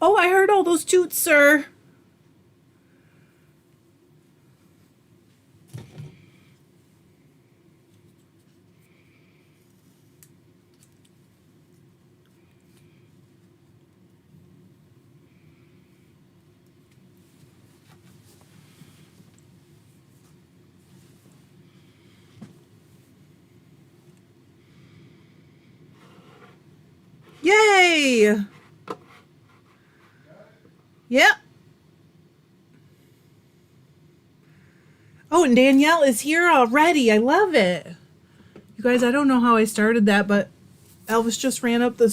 Oh, I heard all those toots, sir. Yay! Yep. Oh, and Danielle is here already. I love it. You guys, I don't know how I started that, but Elvis just ran up the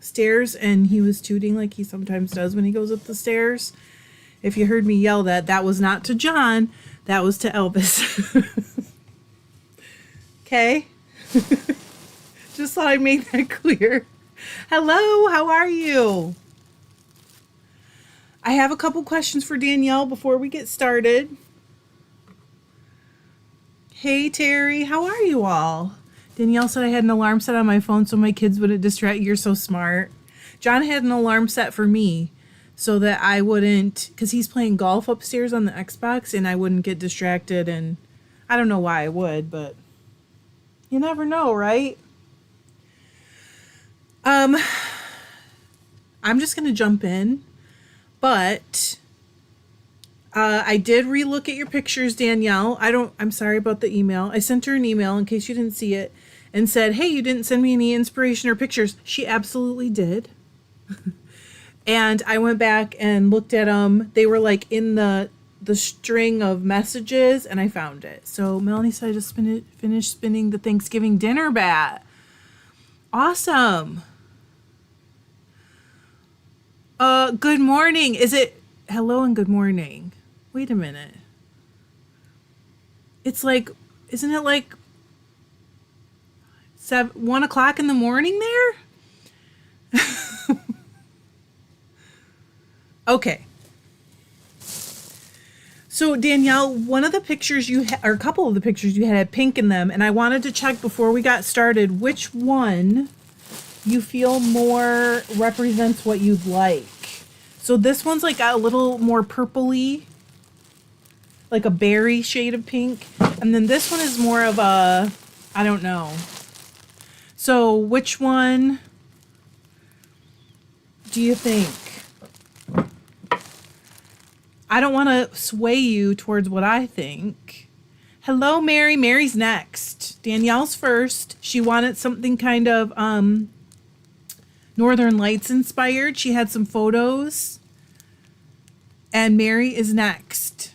stairs and he was tooting like he sometimes does when he goes up the stairs. If you heard me yell that, that was not to John, that was to Elvis. Okay? Just thought I'd make that clear. Hello, how are you? I have a couple questions for Danielle before we get started. Hey, Terry, how are you all? Danielle said I had an alarm set on my phone so my kids wouldn't distract. You're so smart. John had an alarm set for me so that I wouldn't, because he's playing golf upstairs on the Xbox and I wouldn't get distracted. And I don't know why I would, but you never know, right? I'm just going to jump in, but I did relook at your pictures, Danielle. I'm sorry about the email. I sent her an email in case you didn't see it and said, hey, you didn't send me any inspiration or pictures. She absolutely did. And I went back and looked at them. They were like in the string of messages and I found it. So Melanie said I just finished spinning the Thanksgiving dinner bat. Awesome. Good morning. Is it hello and good morning? Wait a minute. It's like, isn't it like 1 o'clock in the morning there? Okay. So Danielle, one of the pictures or a couple of the pictures you had pink in them, and I wanted to check before we got started which one you feel more represents what you'd like. So this one's like a little more purpley, like a berry shade of pink, and then this one is more of a, I don't know. So which one do you think? I don't want to sway you towards what I think. Hello, Mary. Mary's next. Danielle's first. She wanted something kind of Northern Lights inspired. She had some photos. And Mary is next.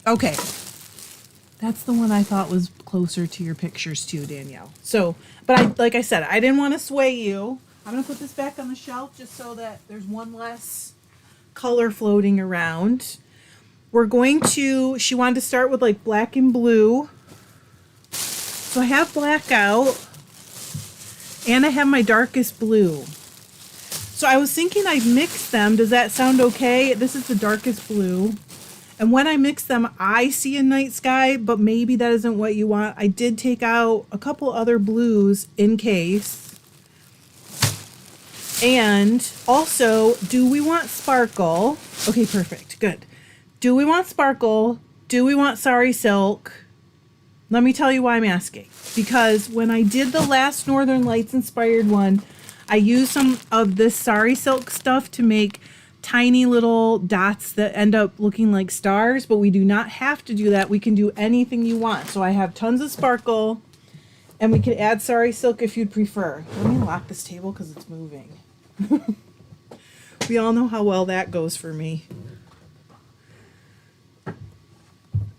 Okay. That's the one I thought was closer to your pictures too, Danielle. So, but like I said, I didn't want to sway you. I'm going to put this back on the shelf just so that there's one less color floating around. She wanted to start with like black and blue. So I have black out and I have my darkest blue. So I was thinking I'd mix them. Does that sound okay? This is the darkest blue. And when I mix them, I see a night sky, but maybe that isn't what you want. I did take out a couple other blues in case. And also, do we want sparkle? Okay, perfect. Good. Do we want sparkle? Do we want sari silk? Let me tell you why I'm asking. Because when I did the last Northern Lights inspired one, I used some of this sari silk stuff to make tiny little dots that end up looking like stars, but we do not have to do that. We can do anything you want. So I have tons of sparkle, and we could add sari silk if you'd prefer. Let me lock this table because it's moving. We all know how well that goes for me.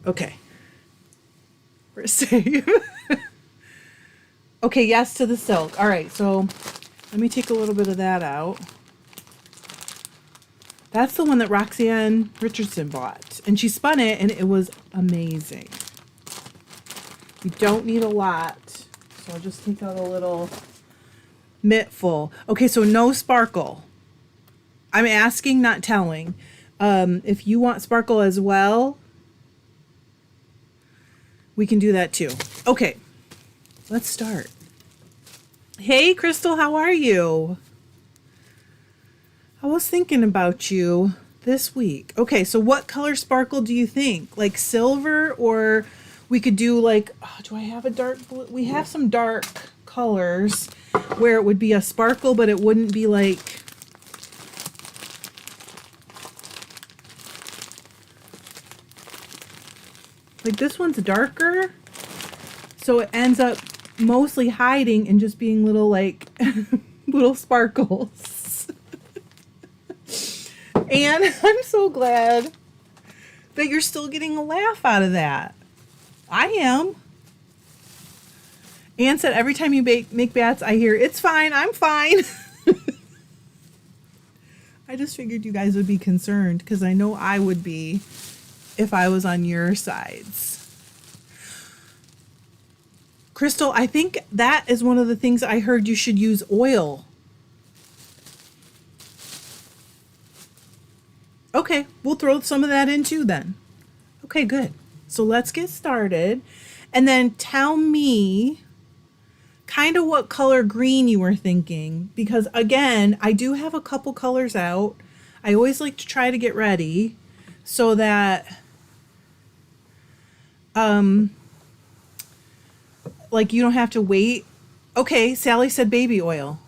Okay. We're safe. Okay, yes to the silk. All right, so let me take a little bit of that out. That's the one that Roxanne Richardson bought. And she spun it, and it was amazing. You don't need a lot. So I'll just take out a little mitt full. Okay, so no sparkle. I'm asking, not telling. If you want sparkle as well, we can do that too. Okay, let's start. Hey, Crystal, how are you? I was thinking about you this week. Okay, so what color sparkle do you think? Like silver, or we could do like, oh, do I have a dark blue? We have some dark colors where it would be a sparkle, but it wouldn't be like, this one's darker, so it ends up mostly hiding and just being little like little sparkles. And I'm so glad that you're still getting a laugh out of that. I am. Anne said every time you make bats, I hear, it's fine, I'm fine. I just figured you guys would be concerned because I know I would be if I was on your sides. Crystal, I think that is one of the things I heard you should use oil. Okay, we'll throw some of that in too then. Okay, good. So let's get started. And then tell me kind of what color green you were thinking. Because again, I do have a couple colors out. I always like to try to get ready so that like you don't have to wait. Okay, Sally said baby oil.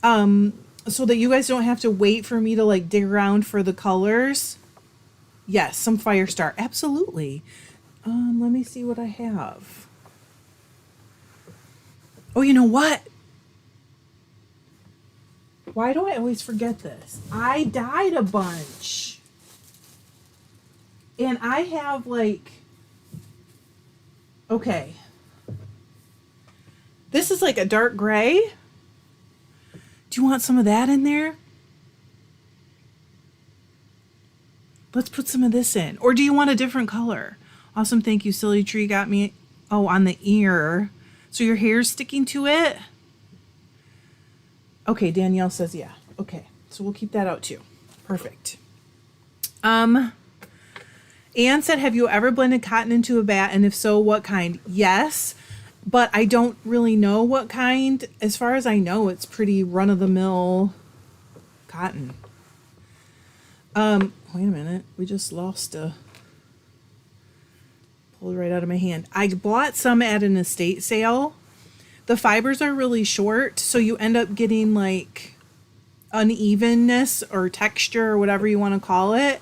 So that you guys don't have to wait for me to like dig around for the colors. Yes, some Firestar. Absolutely. Let me see what I have. Oh, you know what? Why do I always forget this? I dyed a bunch. And I have like, okay. This is like a dark gray. Do you want some of that in there? Let's put some of this in. Or do you want a different color? Awesome, thank you. Silly Tree got me, oh, on the ear. So your hair's sticking to it? Okay, Danielle says yeah. Okay, so we'll keep that out too. Perfect. Anne said, have you ever blended cotton into a bat? And if so, what kind? Yes, but I don't really know what kind. As far as I know, it's pretty run-of-the-mill cotton. Wait a minute. We just lost a... Pulled right out of my hand. I bought some at an estate sale. The fibers are really short, so you end up getting like unevenness or texture or whatever you want to call it.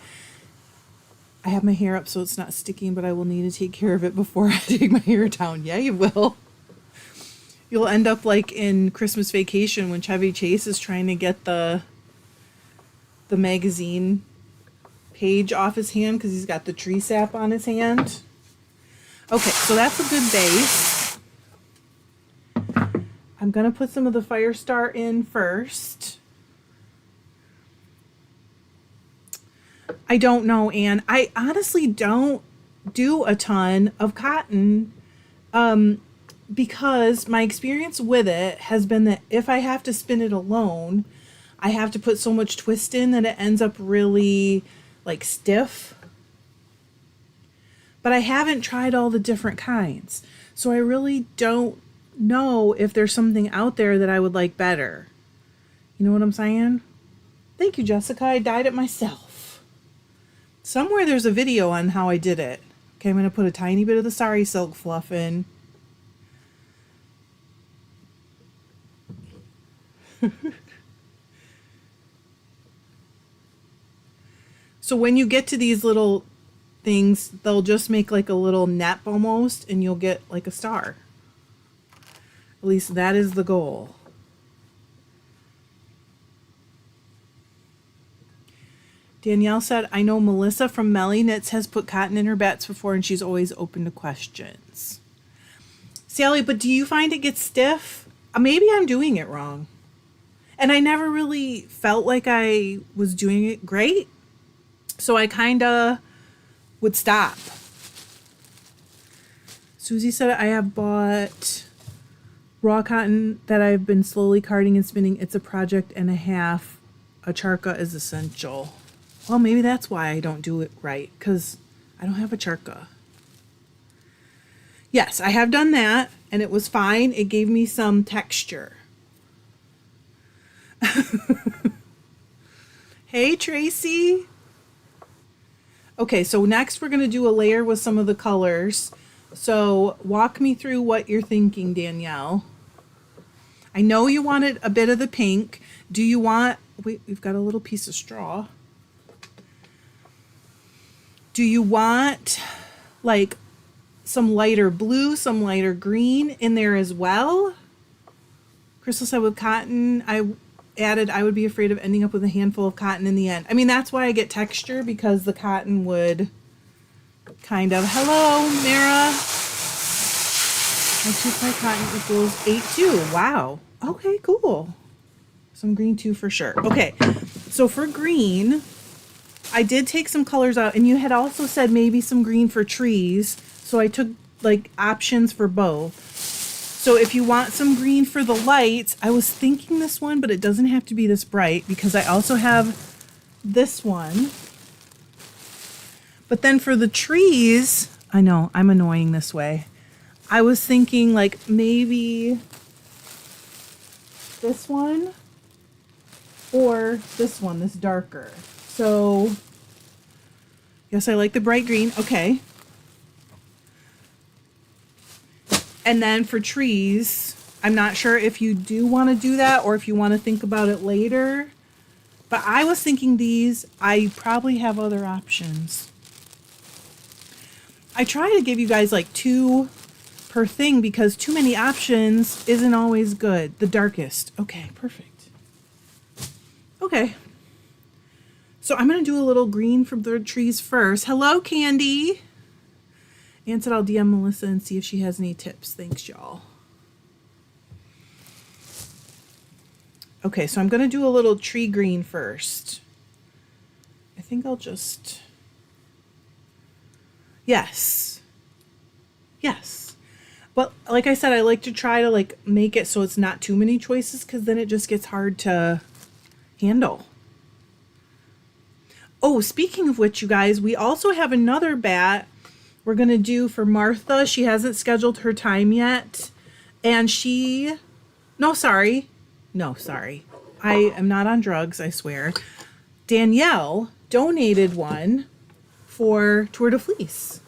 I have my hair up so it's not sticking, but I will need to take care of it before I take my hair down. Yeah, you will. You'll end up like in Christmas Vacation when Chevy Chase is trying to get the magazine page off his hand because he's got the tree sap on his hand. Okay, so that's a good base. I'm going to put some of the Firestar in first. I don't know, Anne. I honestly don't do a ton of cotton because my experience with it has been that if I have to spin it alone, I have to put so much twist in that it ends up really like stiff. But I haven't tried all the different kinds. So I really don't know if there's something out there that I would like better. You know what I'm saying? Thank you, Jessica. I dyed it myself. Somewhere there's a video on how I did it. Okay, I'm going to put a tiny bit of the Sari Silk fluff in. So when you get to these little things, they'll just make like a little nap almost, and you'll get like a star. At least that is the goal. Danielle said, I know Melissa from Melly Knits has put cotton in her bats before, and she's always open to questions. Sally, but do you find it gets stiff? Maybe I'm doing it wrong. And I never really felt like I was doing it great. So I kind of would stop. Susie said, I have bought raw cotton that I've been slowly carding and spinning. It's a project and a half. A charka is essential. Well, maybe that's why I don't do it right, because I don't have a charka. Yes, I have done that, and it was fine. It gave me some texture. Hey, Tracy. Okay, so next we're going to do a layer with some of the colors. So walk me through what you're thinking, Danielle. I know you wanted a bit of the pink. Do you want, wait, we've got a little piece of straw. Do you want like some lighter blue, some lighter green in there as well? Crystal said with cotton, I added, I would be afraid of ending up with a handful of cotton in the end. I mean, that's why I get texture, because the cotton would kind of, hello, Mara. My 2-ply cotton equals 8 too. Wow. Okay, cool. Some green too for sure. Okay, so for green, I did take some colors out, and you had also said maybe some green for trees. So I took like options for both. So if you want some green for the lights, I was thinking this one, but it doesn't have to be this bright, because I also have this one. But then for the trees, I know I'm annoying this way. I was thinking like maybe this one or this one, this darker. So yes, I like the bright green. Okay. And then for trees, I'm not sure if you do want to do that or if you want to think about it later. But I was thinking these, I probably have other options. I try to give you guys like 2 per thing, because too many options isn't always good. The darkest. Okay, perfect. Okay. So I'm going to do a little green from the trees first. Hello, Candy. Ann said I'll DM Melissa and see if she has any tips. Thanks, y'all. Okay, so I'm going to do a little tree green first. I think I'll just... Yes. Yes. But like I said, I like to try to like make it so it's not too many choices, because then it just gets hard to handle. Oh, speaking of which, you guys, we also have another bat we're going to do for Martha. She hasn't scheduled her time yet. And she... No, sorry. I am not on drugs, I swear. Danielle donated one for Tour de Fleece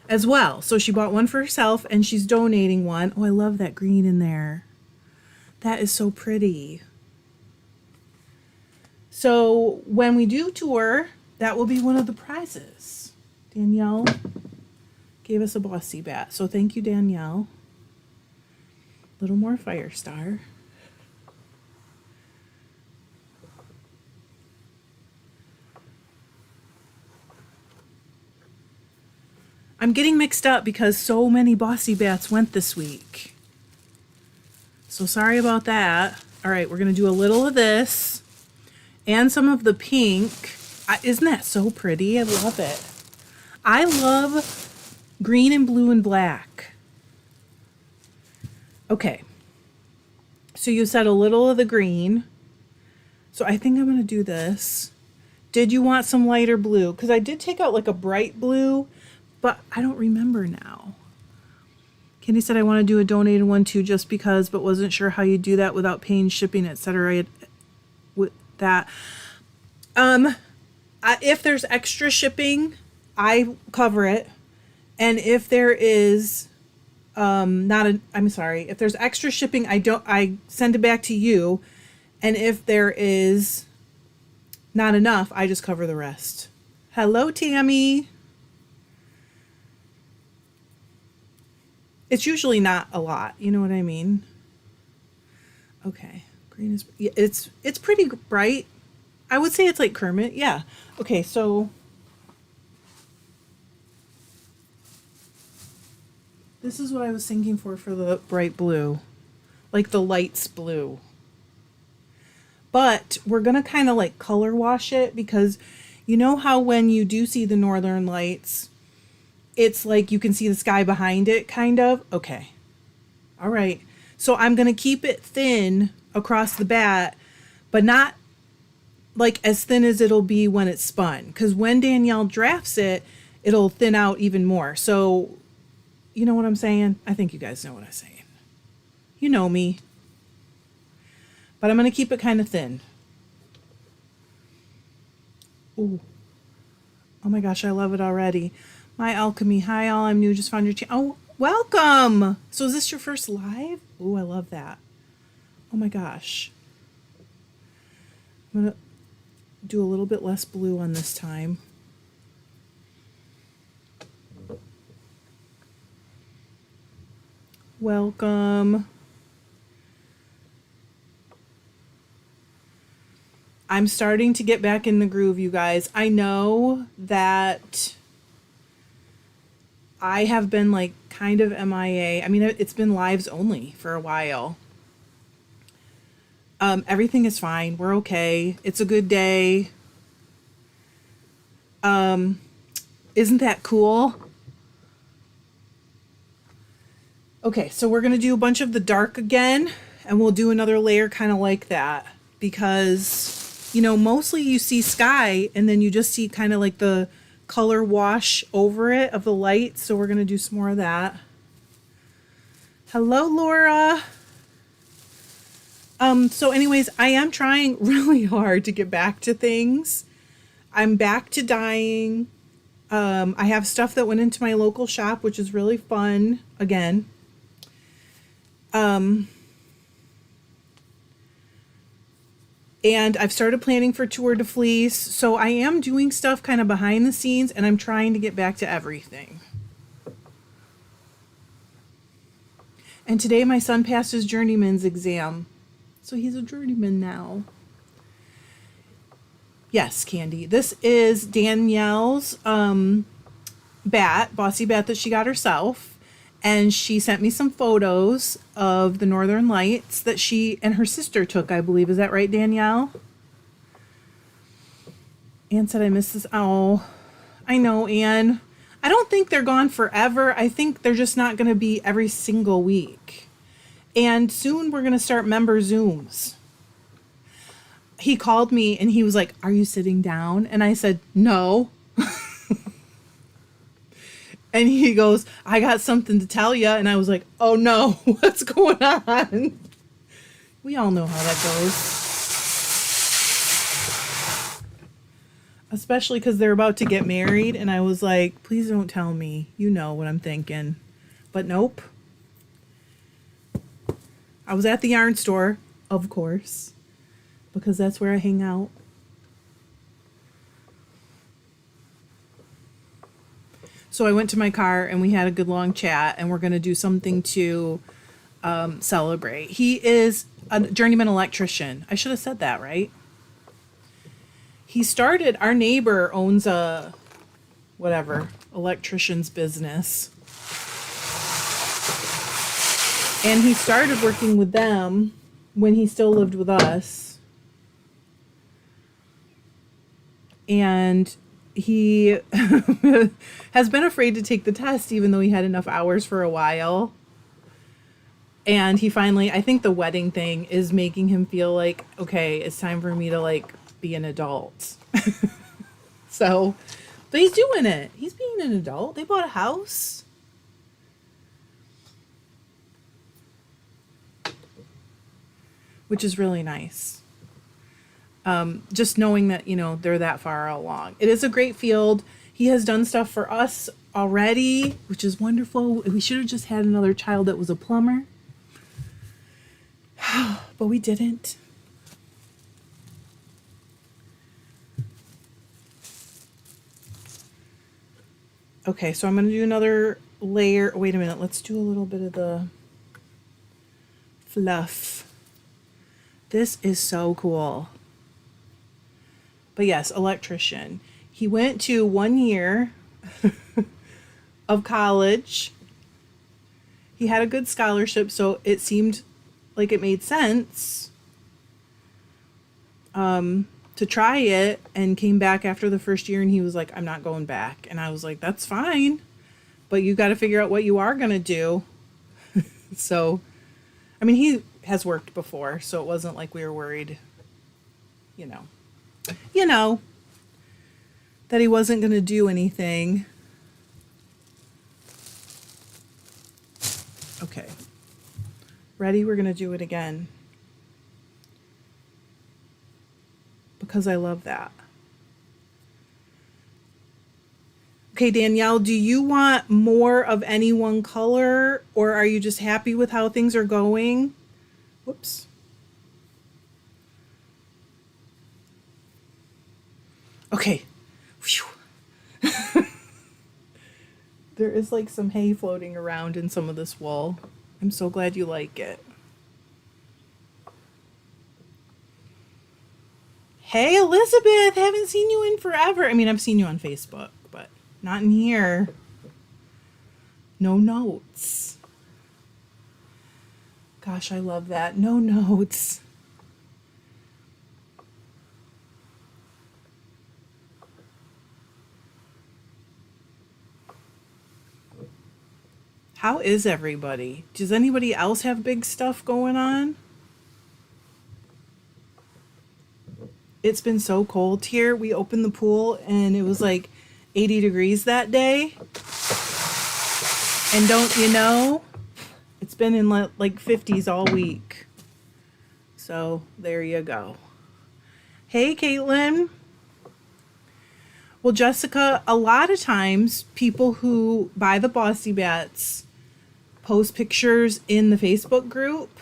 as well. So she bought one for herself, and she's donating one. Oh, I love that green in there. That is so pretty. So when we do tour, that will be one of the prizes. Danielle gave us a Bossy Bat. So thank you, Danielle. A little more Firestar. I'm getting mixed up because so many Bossy Batts went this week. So sorry about that. All right, we're going to do a little of this and some of the pink. Isn't that so pretty? I love it. I love green and blue and black. Okay. So you said a little of the green. So I think I'm going to do this. Did you want some lighter blue? Because I did take out like a bright blue, but I don't remember now. Candy said I want to do a donated one too, just because, but wasn't sure how you do that without paying shipping, etc. With that, if there's extra shipping, I cover it, and if there is if there's extra shipping, I send it back to you, and if there is not enough, I just cover the rest. Hello, Tammy. It's usually not a lot, you know what I mean? Okay, green is, it's pretty bright. I would say it's like Kermit, yeah. Okay, so this is what I was thinking for the bright blue, like the lights blue. But we're gonna kind of like color wash it, because you know how when you do see the northern lights, it's like you can see the sky behind it, kind of. Okay. All right. So I'm going to keep it thin across the bat, but not like as thin as it'll be when it's spun. Because when Danielle drafts it, it'll thin out even more. So, you know what I'm saying? I think you guys know what I'm saying. You know me. But I'm going to keep it kind of thin. Ooh. Oh my gosh, I love it already. My alchemy. Hi all, I'm new. Just found your channel. Oh, welcome. So is this your first live? Ooh, I love that. Oh my gosh. I'm going to do a little bit less blue on this time. Welcome. I'm starting to get back in the groove, you guys. I know that I have been like kind of MIA. I mean, it's been lives only for a while. Everything is fine. We're okay. It's a good day. Isn't that cool? Okay, so we're going to do a bunch of the dark again, and we'll do another layer kind of like that because, you know, mostly you see sky and then you just see kind of like the color wash over it of the light. So we're going to do some more of that. Hello, Laura. So anyways, I am trying really hard to get back to things. I'm back to dyeing. I have stuff that went into my local shop, which is really fun again. And I've started planning for Tour de Fleece. So I am doing stuff kind of behind the scenes and I'm trying to get back to everything. And today my son passed his journeyman's exam. So he's a journeyman now. Yes, Candy. This is Danielle's bat, Bossy Bat that she got herself. And she sent me some photos of the Northern Lights that she and her sister took, I believe. Is that right, Danielle? Anne said I missed this. Oh, I know, Anne. I don't think they're gone forever. I think they're just not going to be every single week. And soon we're going to start member Zooms. He called me and he was like, "Are you sitting down?" And I said, "No." And he goes, "I got something to tell you." And I was like, "Oh no, what's going on?" We all know how that goes. Especially because they're about to get married. And I was like, please don't tell me. You know what I'm thinking. But nope. I was at the yarn store, of course, because that's where I hang out. So I went to my car and we had a good long chat and we're going to do something to celebrate. He is a journeyman electrician. I should have said that, right? He started, our neighbor owns a, whatever, electrician's business. And he started working with them when he still lived with us. And he has been afraid to take the test even though he had enough hours for a while. And he finally, I think the wedding thing is making him feel like, okay, it's time for me to like be an adult. So, but he's doing it. He's being an adult. They bought a house. Which is really nice. Just knowing that, you know, they're that far along. It is a great field. He has done stuff for us already, which is wonderful. We should have just had another child that was a plumber. But we didn't. Okay, so I'm going to do another layer. Wait a minute. Let's do a little bit of the fluff. This is so cool. But yes, electrician. He went to 1 year of college. He had a good scholarship, so it seemed like it made sense to try it, and came back after the first year and he was like, "I'm not going back." And I was like, "That's fine, but you got to figure out what you are going to do." So, I mean, he has worked before, so it wasn't like we were worried, you know. you know, that he wasn't going to do anything. Okay. Ready? We're going to do it again. Because I love that. Okay, Danielle, do you want more of any one color, or are you just happy with how things are going? Whoops. Okay. There is like some hay floating around in some of this wool. I'm so glad you like it. Hey, Elizabeth, haven't seen you in forever. I mean, I've seen you on Facebook, but not in here. No notes. Gosh, I love that. No notes. How is everybody? Does anybody else have big stuff going on? It's been so cold here. We opened the pool and it was like 80 degrees that day. And don't you know, it's been in like 50s all week. So there you go. Hey, Caitlin. Well, Jessica, a lot of times people who buy the Bossy Batts post pictures in the Facebook group.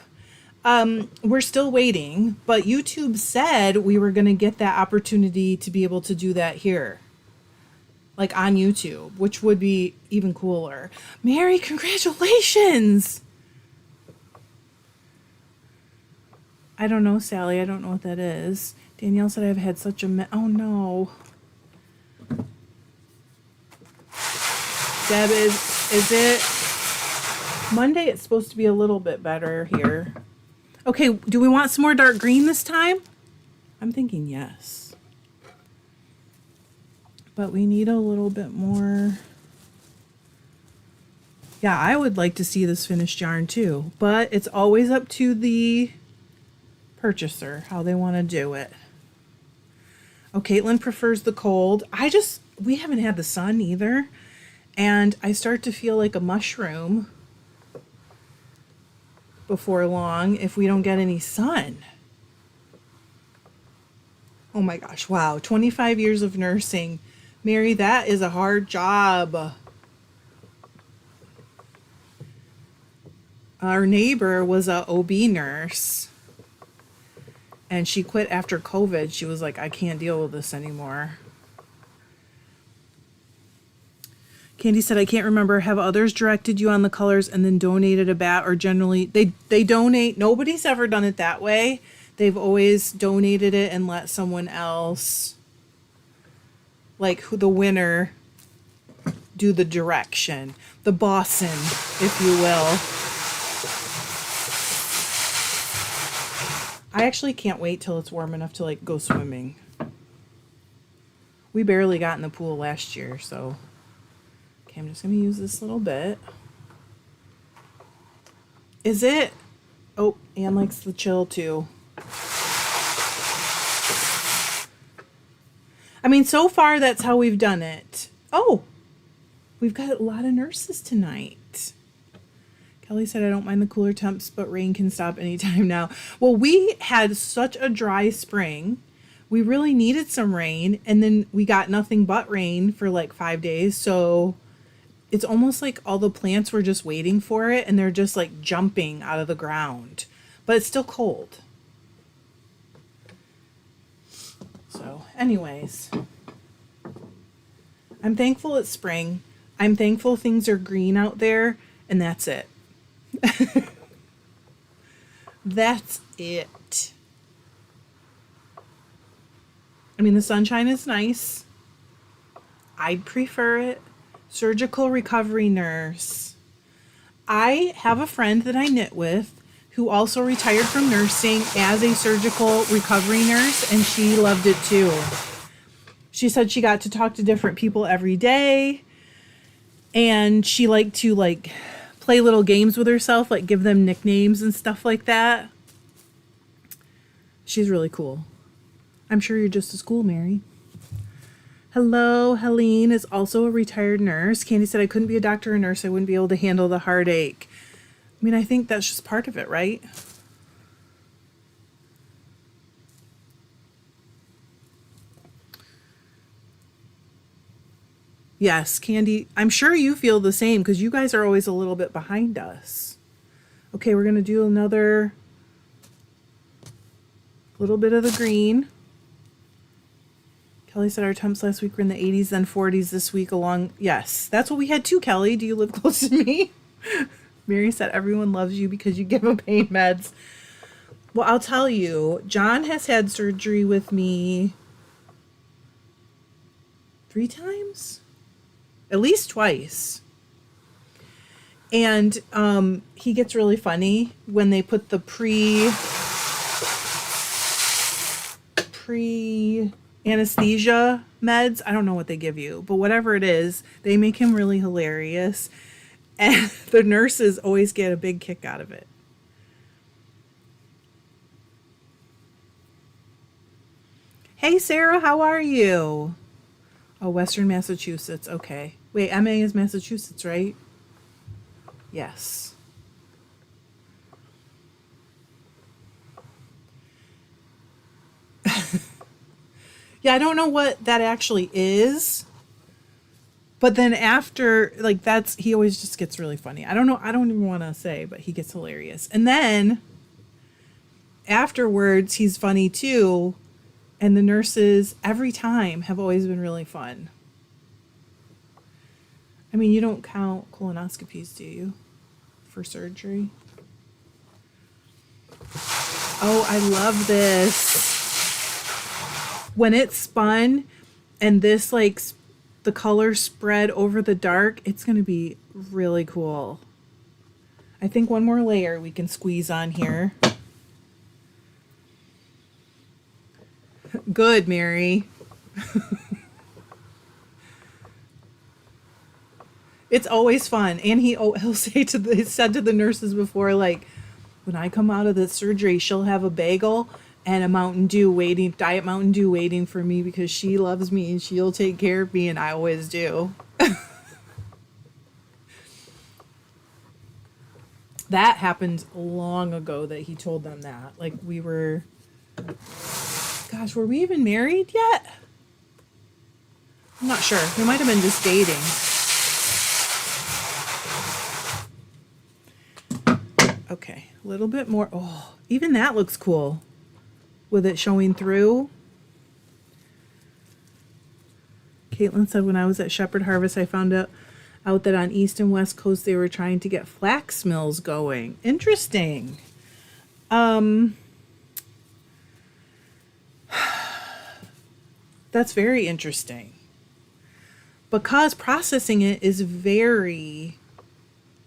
We're still waiting, but YouTube said we were going to get that opportunity to be able to do that here. Like on YouTube, which would be even cooler. Mary, congratulations! I don't know, Sally. I don't know what that is. Danielle said I've had such a oh no. Deb, is it Monday? It's supposed to be a little bit better here. Okay, do we want some more dark green this time? I'm thinking yes. But we need a little bit more. Yeah, I would like to see this finished yarn too, but it's always up to the purchaser how they want to do it. Oh, Caitlin prefers the cold. We haven't had the sun either, and I start to feel like a mushroom before long if we don't get any sun. Oh my gosh, wow, 25 years of nursing. Mary, that is a hard job. Our neighbor was a OB nurse, and she quit after COVID. She was like, I can't deal with this anymore. Candy said, I can't remember. Have others directed you on the colors and then donated a bat, or generally they donate? Nobody's ever done it that way. They've always donated it and let someone else, like the winner, do the direction. The bossin, if you will. I actually can't wait till it's warm enough to like go swimming. We barely got in the pool last year, so. Okay, I'm just going to use this little bit. Is it? Oh, Anne likes the chill too. I mean, so far that's how we've done it. Oh, we've got a lot of nurses tonight. Kelly said, I don't mind the cooler temps, but rain can stop anytime now. Well, we had such a dry spring. We really needed some rain, and then we got nothing but rain for like 5 days, so it's almost like all the plants were just waiting for it, and they're just like jumping out of the ground. But it's still cold. So, anyways, I'm thankful it's spring. I'm thankful things are green out there, and that's it. That's it. I mean, the sunshine is nice. I'd prefer it. Surgical recovery nurse. I have a friend that I knit with who also retired from nursing as a surgical recovery nurse, and she loved it too. She said she got to talk to different people every day, and she liked to like play little games with herself, like give them nicknames and stuff like that. She's really cool. I'm sure you're just as cool, Mary. Hello, Helene is also a retired nurse. Candy said, I couldn't be a doctor or nurse. I wouldn't be able to handle the heartache. I mean, I think that's just part of it, right? Yes, Candy, I'm sure you feel the same because you guys are always a little bit behind us. Okay, we're going to do another little bit of the green. Kelly said our temps last week were in the 80s, then 40s this week along. Yes, that's what we had too, Kelly. Do you live close to me? Mary said everyone loves you because you give them pain meds. Well, I'll tell you, John has had surgery with me 3 times? At least twice. And he gets really funny when they put the pre-anesthesia meds. I don't know what they give you, but whatever it is, they make him really hilarious. And the nurses always get a big kick out of it. Hey, Sarah, how are you? Oh, Western Massachusetts. Okay. Wait, MA is Massachusetts, right? Yes. Yeah, I don't know what that actually is. But then after, like, he always just gets really funny. I don't know. I don't even want to say, but he gets hilarious. And then afterwards, he's funny too. And the nurses every time have always been really fun. I mean, you don't count colonoscopies, do you? For surgery? Oh, I love this. When it's spun and this, like, the color spread over the dark, it's going to be really cool. I think one more layer we can squeeze on here. Good, Mary. It's always fun. And he'll say he said to the nurses before, like, when I come out of the surgery, she'll have a bagel and a Mountain Dew waiting, Diet Mountain Dew waiting for me because she loves me and she'll take care of me, and I always do. That happened long ago that he told them that. Like, gosh, were we even married yet? I'm not sure. We might have been just dating. Okay, a little bit more. Oh, even that looks cool with it showing through. Caitlin said, when I was at Shepherd Harvest, I found out that on East and West Coast they were trying to get flax mills going. Interesting. That's very interesting. Because processing it is very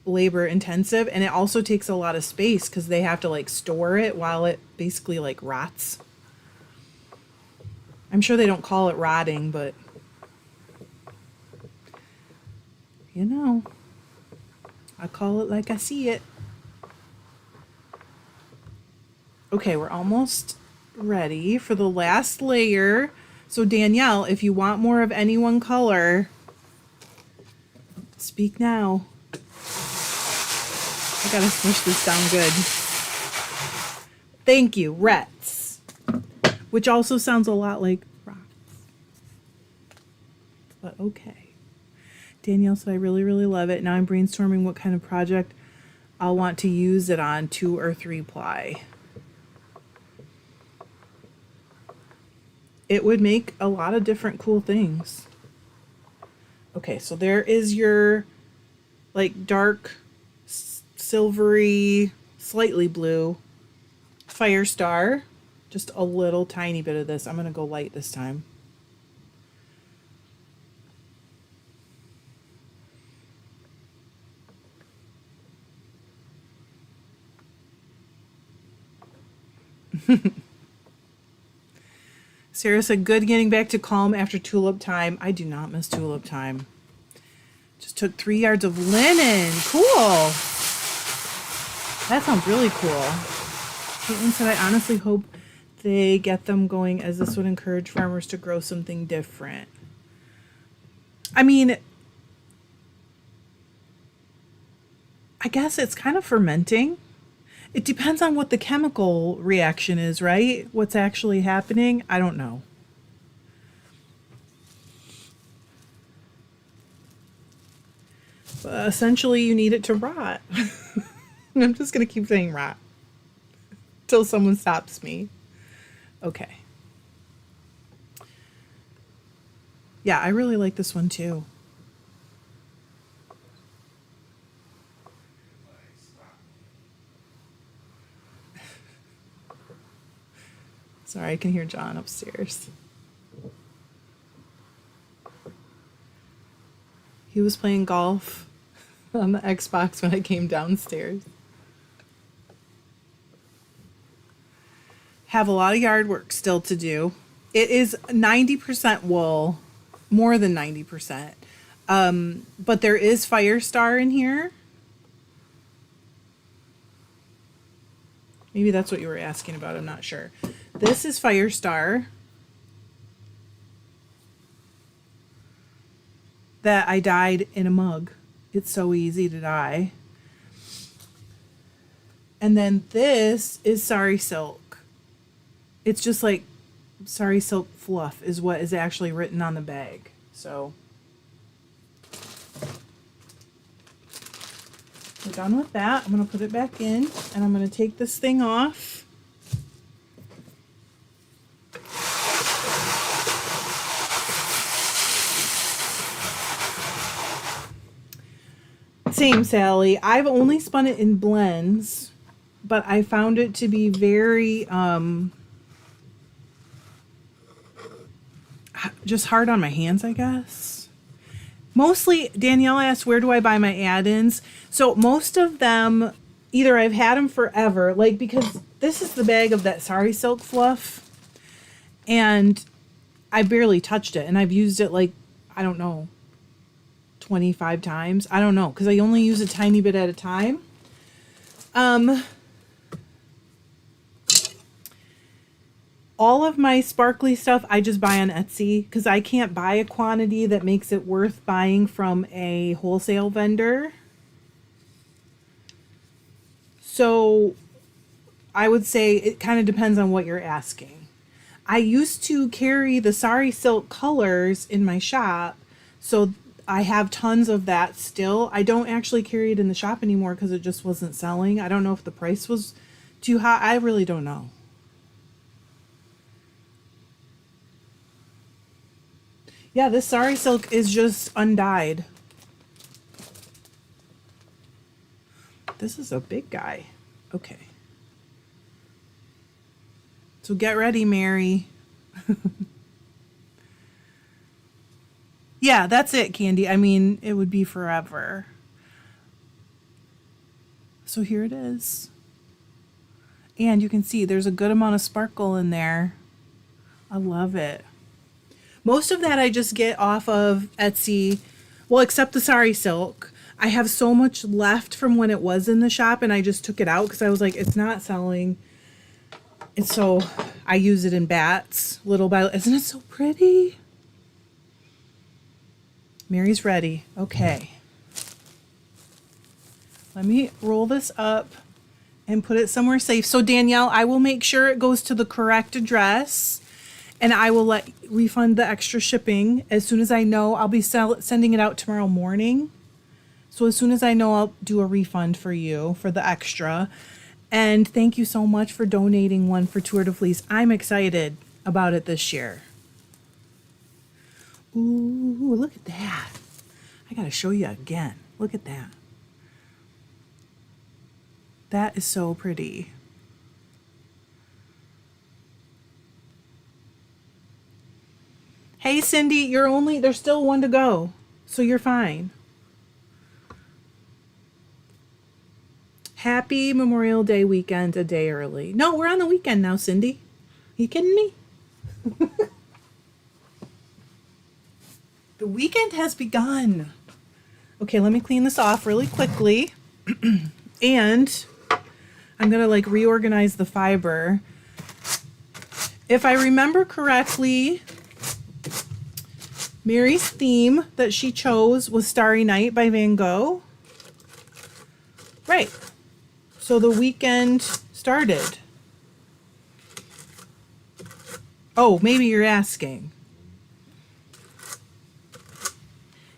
labor intensive, and it also takes a lot of space because they have to, like, store it while it basically, like, rots. I'm sure they don't call it rotting, but you know, I call it like I see it. Okay, we're almost ready for the last layer. So Danielle, if you want more of any one color, speak now. I gotta smush this down good. Thank you, Rets. Which also sounds a lot like rocks. But okay. Danielle said, I really, really love it. Now I'm brainstorming what kind of project I'll want to use it on, 2 or 3 ply. It would make a lot of different cool things. Okay, so there is your, like, dark, silvery, slightly blue fire star. Just a little tiny bit of this. I'm going to go light this time. Sarah said, good getting back to calm after tulip time. I do not miss tulip time. Just took 3 yards of linen. Cool. That sounds really cool. Caitlin said, I honestly hope they get them going, as this would encourage farmers to grow something different. I mean, I guess it's kind of fermenting. It depends on what the chemical reaction is, right? What's actually happening? I don't know. But essentially, you need it to rot. I'm just going to keep saying rot till someone stops me. Okay. Yeah, I really like this one too. Sorry, I can hear John upstairs. He was playing golf on the Xbox when I came downstairs. Have a lot of yard work still to do. It is 90% wool, more than 90%. But there is Firestar in here. Maybe that's what you were asking about, I'm not sure. This is Firestar that I dyed in a mug. It's so easy to dye. And then this is Sari Silk. It's just like Sari Silk Fluff is what is actually written on the bag. So we're done with that. I'm going to put it back in and I'm going to take this thing off. Same, Sally. I've only spun it in blends, but I found it to be very just hard on my hands, I guess. Mostly, Danielle asked, where do I buy my add-ins? So most of them, either I've had them forever, like because this is the bag of that Sari Silk Fluff, and I barely touched it, and I've used it like, I don't know, 25 times. I don't know, because I only use a tiny bit at a time. All of my sparkly stuff I just buy on Etsy because I can't buy a quantity that makes it worth buying from a wholesale vendor. So I would say it kind of depends on what you're asking. I used to carry the Sari Silk colors in my shop, so I have tons of that still. I don't actually carry it in the shop anymore because it just wasn't selling. I don't know if the price was too high. I really don't know. Yeah, this Sari Silk is just undyed. This is a big guy. Okay. So get ready, Mary. Yeah, that's it, Candy. I mean, it would be forever. So here it is. And you can see there's a good amount of sparkle in there. I love it. Most of that I just get off of Etsy. Well, except the Sari Silk. I have so much left from when it was in the shop and I just took it out because I was like, it's not selling. And so I use it in bats, little by little. Isn't it so pretty? Mary's ready. Okay. Let me roll this up and put it somewhere safe. So Danielle, I will make sure it goes to the correct address and I will refund the extra shipping as soon as I know. I'll be sending it out tomorrow morning. So as soon as I know, I'll do a refund for you for the extra. And thank you so much for donating one for Tour de Fleece. I'm excited about it this year. Ooh, look at that. I got to show you again. Look at that. That is so pretty. Hey, Cindy, there's still one to go. So you're fine. Happy Memorial Day weekend a day early. No, we're on the weekend now, Cindy. Are you kidding me? The weekend has begun. Okay, let me clean this off really quickly. And I'm going to reorganize the fiber. if I remember correctly, Mary's theme that she chose was Starry Night by Van Gogh. Right. So the weekend started. Oh, maybe you're asking.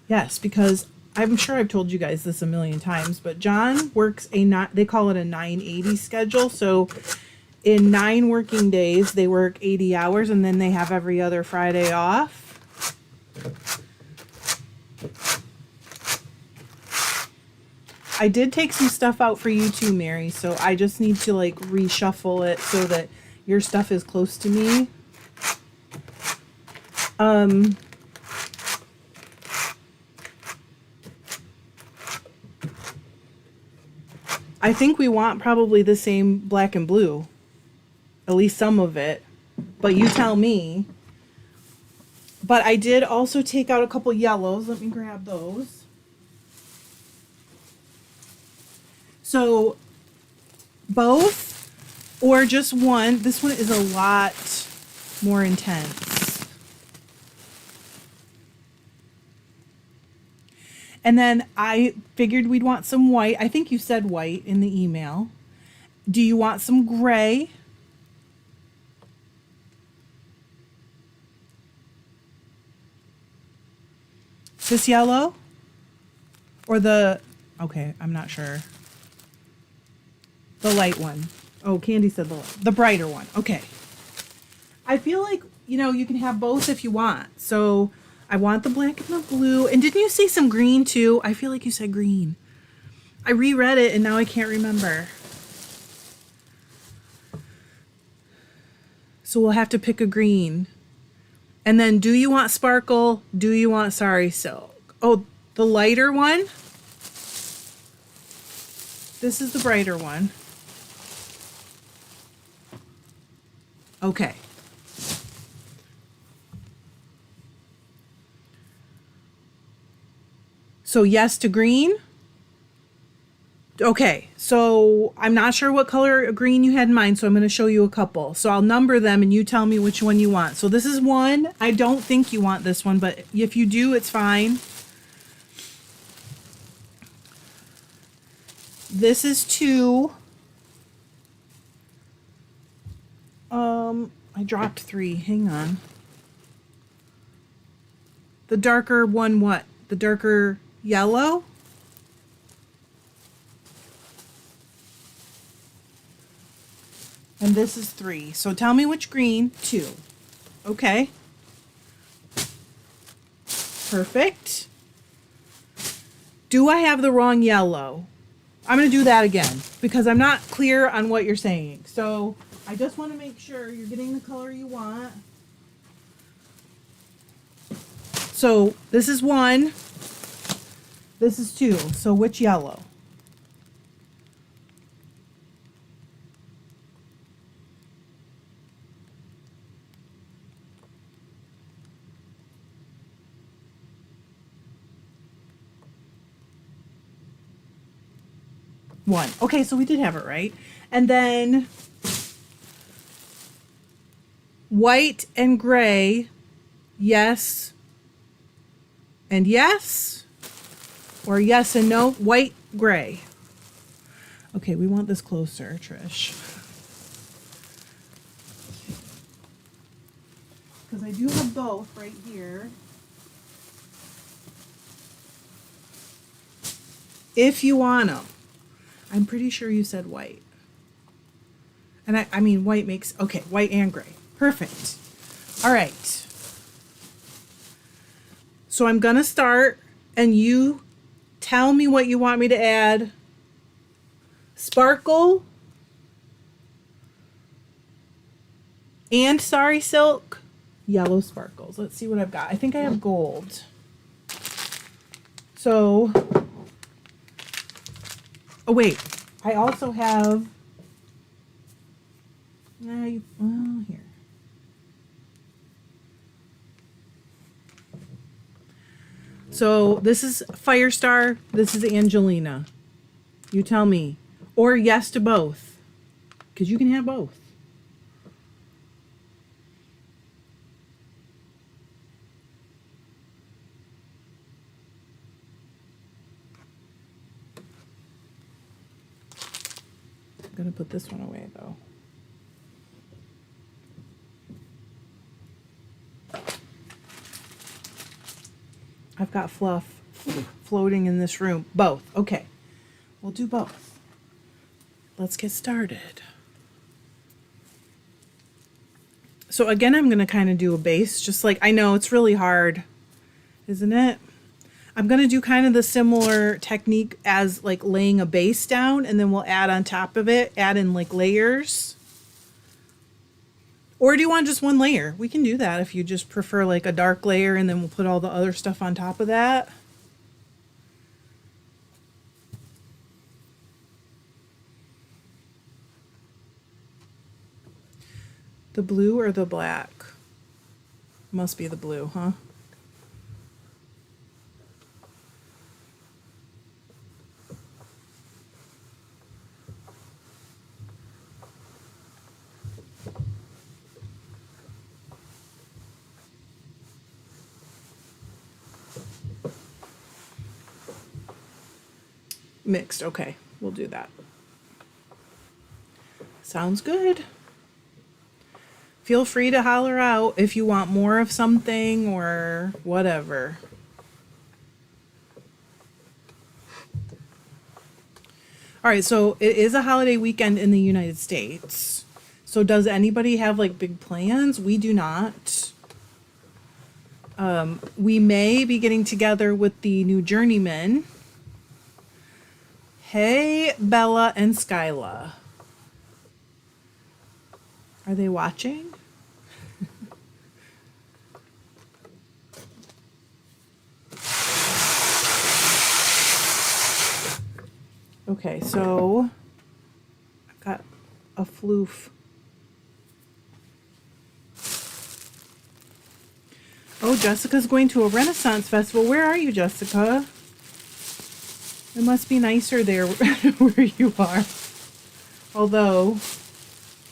Yes, because I'm sure I've told you guys this a million times, but John works they call it a 980 schedule. So in 9 working days, they work 80 hours and then they have every other Friday off. I did take some stuff out for you too, Mary, so I just need to like reshuffle it so that your stuff is close to me. I think we want probably the same black and blue, at least some of it, but you tell me. But I did also take out a couple yellows. Let me grab those. So both or just one. This one is a lot more intense. And then I figured we'd want some white. I think you said white in the email. Do you want some gray? This yellow? Or the, okay, I'm not sure. The light one. Oh, Candy said the brighter one. Okay. I feel like, you can have both if you want. So I want the black and the blue. And didn't you say some green too? I feel like you said green. I reread it and now I can't remember. So we'll have to pick a green. And then do you want sparkle? Do you want sari silk? Oh, the lighter one? This is the brighter one. Okay. So yes to green. Okay, so I'm not sure what color green you had in mind, so I'm going to show you a couple. So I'll number them and you tell me which one you want. So this is one. I don't think you want this one, but if you do, it's fine. This is 2. I dropped 3. Hang on. The darker one, what? The darker yellow? And this is 3. So tell me which green. 2. Okay. Perfect. Do I have the wrong yellow? I'm going to do that again because I'm not clear on what you're saying. So I just want to make sure you're getting the color you want. So this is 1. This is 2. So which yellow? One. Okay, so we did have it right. And then white and gray, yes and yes, or yes and no, white, gray. Okay, we want this closer, Trish. Because I do have both right here. If you want them. I'm pretty sure you said white. And I mean, white makes, okay, white and gray. Perfect. All right. So I'm going to start and you tell me what you want me to add. Sparkle and sari silk, yellow sparkles. Let's see what I've got. I think I have gold. So, oh wait, I also have, well, here. So this is Firestar, this is Angelina. You tell me. Or yes to both, because you can have both. I'm going to put this one away, though. I've got fluff floating in this room. Both. Okay. We'll do both. Let's get started. So again, I'm going to kind of do a base, just like, I know it's really hard, isn't it? I'm going to do kind of the similar technique as like laying a base down, and then we'll add on top of it, add in like layers. Or do you want just one layer? We can do that if you just prefer like a dark layer, and then we'll put all the other stuff on top of that. The blue or the black? Must be the blue, huh? Mixed. Okay, we'll do that. Sounds good. Feel free to holler out if you want more of something or whatever. All right, so it is a holiday weekend in the United States. So does anybody have like big plans? We do not. We may be getting together with the new journeymen. Hey, Bella and Skyla. Are they watching? Okay, so I've got a floof. Oh, Jessica's going to a Renaissance festival. Where are you, Jessica? It must be nicer there where you are. Although,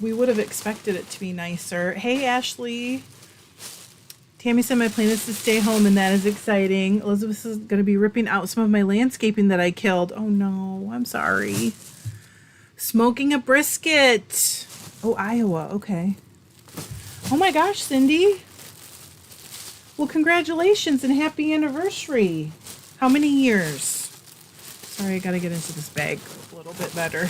we would have expected it to be nicer. Hey, Ashley. Tammy said my plan is to stay home, and that is exciting. Elizabeth is going to be ripping out some of my landscaping that I killed. Oh, no. I'm sorry. Smoking a brisket. Oh, Iowa. Okay. Oh, my gosh, Cindy. Well, congratulations and happy anniversary. How many years? Sorry, I got to get into this bag a little bit better.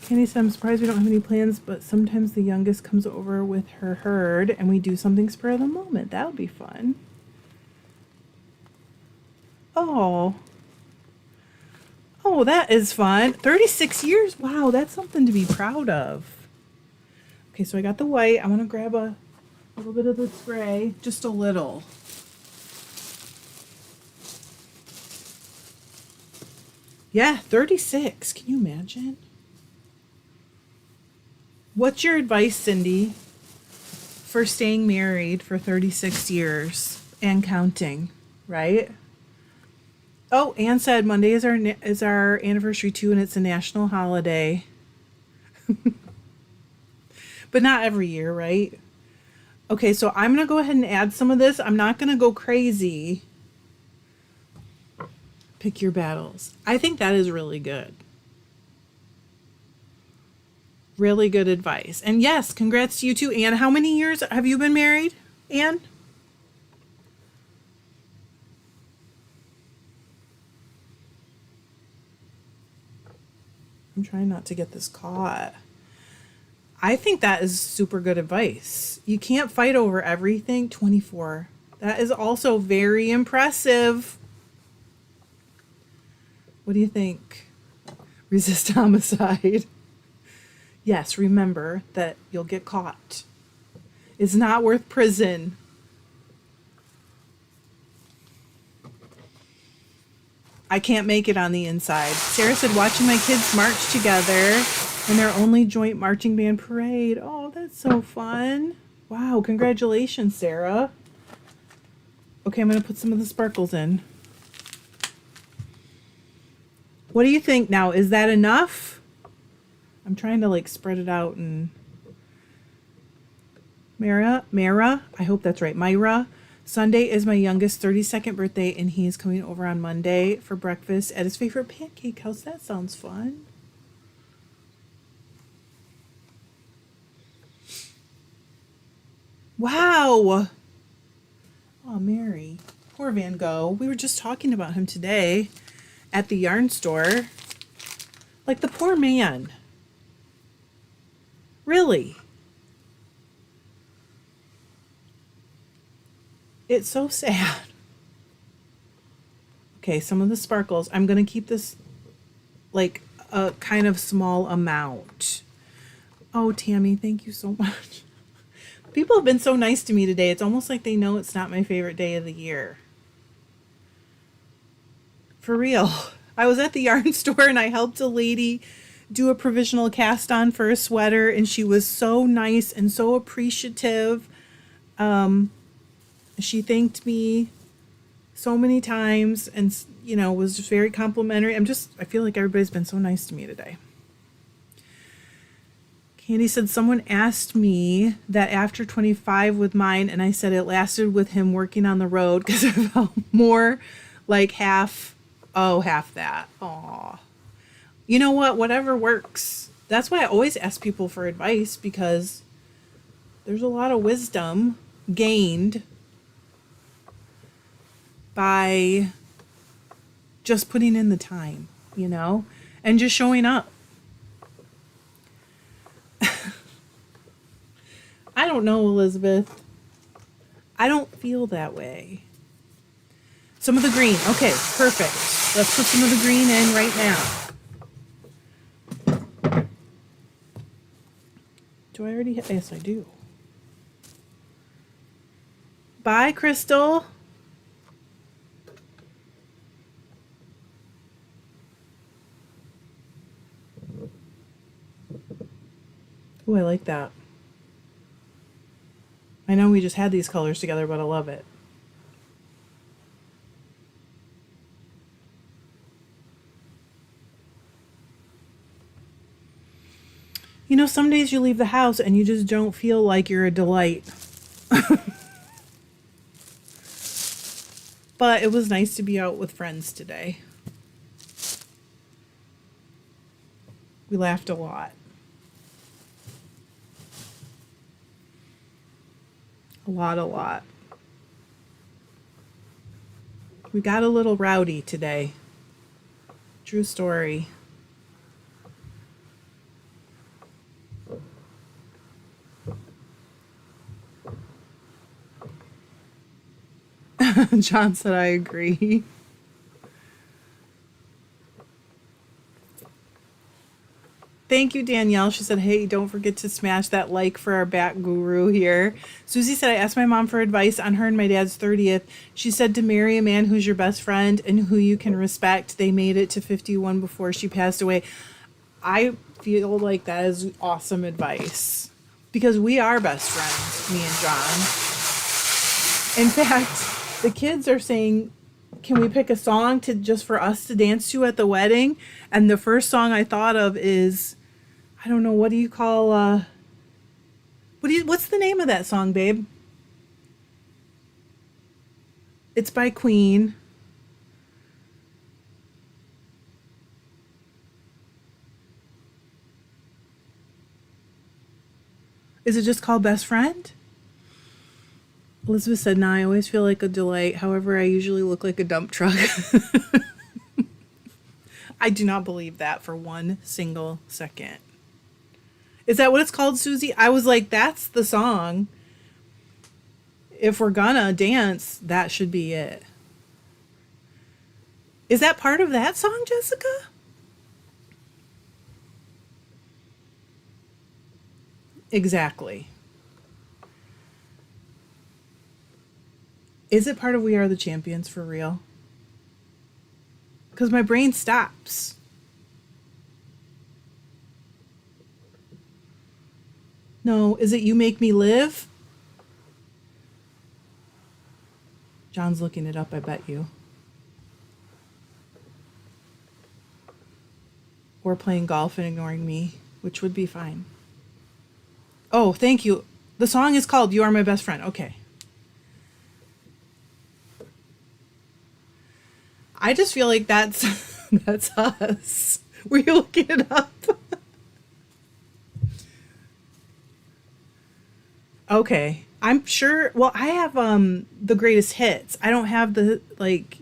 Candy said, I'm surprised we don't have any plans, but sometimes the youngest comes over with her herd and we do something spur of the moment. That would be fun. Oh. Oh, that is fun. 36 years. Wow, that's something to be proud of. Okay, so I got the white. I want to grab a little bit of the spray. Just a little. Yeah, 36. Can you imagine? What's your advice, Cindy, for staying married for 36 years and counting, right? Oh, Anne said Monday is our anniversary too, and it's a national holiday. But not every year, right? Okay, so I'm going to go ahead and add some of this. I'm not going to go crazy. Pick your battles. I think that is really good. Really good advice. And yes, congrats to you too, Anne. How many years have you been married, Anne? I'm trying not to get this caught. I think that is super good advice. You can't fight over everything. 24. That is also very impressive. What do you think? Resist homicide. Yes, remember that you'll get caught. It's not worth prison. I can't make it on the inside. Sarah said, watching my kids march together in their only joint marching band parade. Oh, that's so fun. Wow, congratulations, Sarah. Okay, I'm going to put some of the sparkles in. What do you think now? Is that enough? I'm trying to like spread it out. And Mara, I hope that's right. Myra Sunday is my youngest 32nd birthday, and he is coming over on Monday for breakfast at his favorite pancake house. That sounds fun. Wow. Oh, Mary. Poor Van Gogh. We were just talking about him today at the yarn store. Like, the poor man. Really. It's so sad. Okay, some of the sparkles. I'm going to keep this like a kind of small amount. Oh, Tammy, thank you so much. People have been so nice to me today. It's almost like they know it's not my favorite day of the year. For real. I was at the yarn store and I helped a lady do a provisional cast on for a sweater, and she was so nice and so appreciative. She thanked me so many times and, was just very complimentary. I feel like everybody's been so nice to me today. Candy said someone asked me that after 25 with mine, and I said it lasted with him working on the road because it felt more like half that. Aw. You know what? Whatever works. That's why I always ask people for advice, because there's a lot of wisdom gained by just putting in the time, and just showing up. I don't know, Elizabeth. I don't feel that way. Some of the green. Okay, perfect. Let's put some of the green in right now. Do I already have? Yes, I do. Bye, Crystal. Oh, I like that. I know we just had these colors together, but I love it. Some days you leave the house and you just don't feel like you're a delight. But it was nice to be out with friends today. We laughed a lot. A lot. We got a little rowdy today. True story. John said, I agree. Thank you, Danielle. She said, hey, don't forget to smash that like for our bat guru here. Susie said, I asked my mom for advice on her and my dad's 30th. She said to marry a man who's your best friend and who you can respect. They made it to 51 before she passed away. I feel like that is awesome advice, because we are best friends, me and John. In fact, the kids are saying, can we pick a song just for us to dance to at the wedding? And the first song I thought of is, I don't know, what do you call, what's the name of that song, babe? It's by Queen. Is it just called Best Friend? Elizabeth said, no, I always feel like a delight. However, I usually look like a dump truck. I do not believe that for one single second. Is that what it's called, Susie? I was like, that's the song. If we're gonna dance, that should be it. Is that part of that song, Jessica? Exactly. Is it part of We Are the Champions for real? Because my brain stops. No, is it You Make Me Live? John's looking it up, I bet you. Or playing golf and ignoring me, which would be fine. Oh, thank you. The song is called You Are My Best Friend. Okay. I just feel like that's that's us. Were you looking it up? Okay. I'm sure, well, I have the greatest hits. I don't have the, like,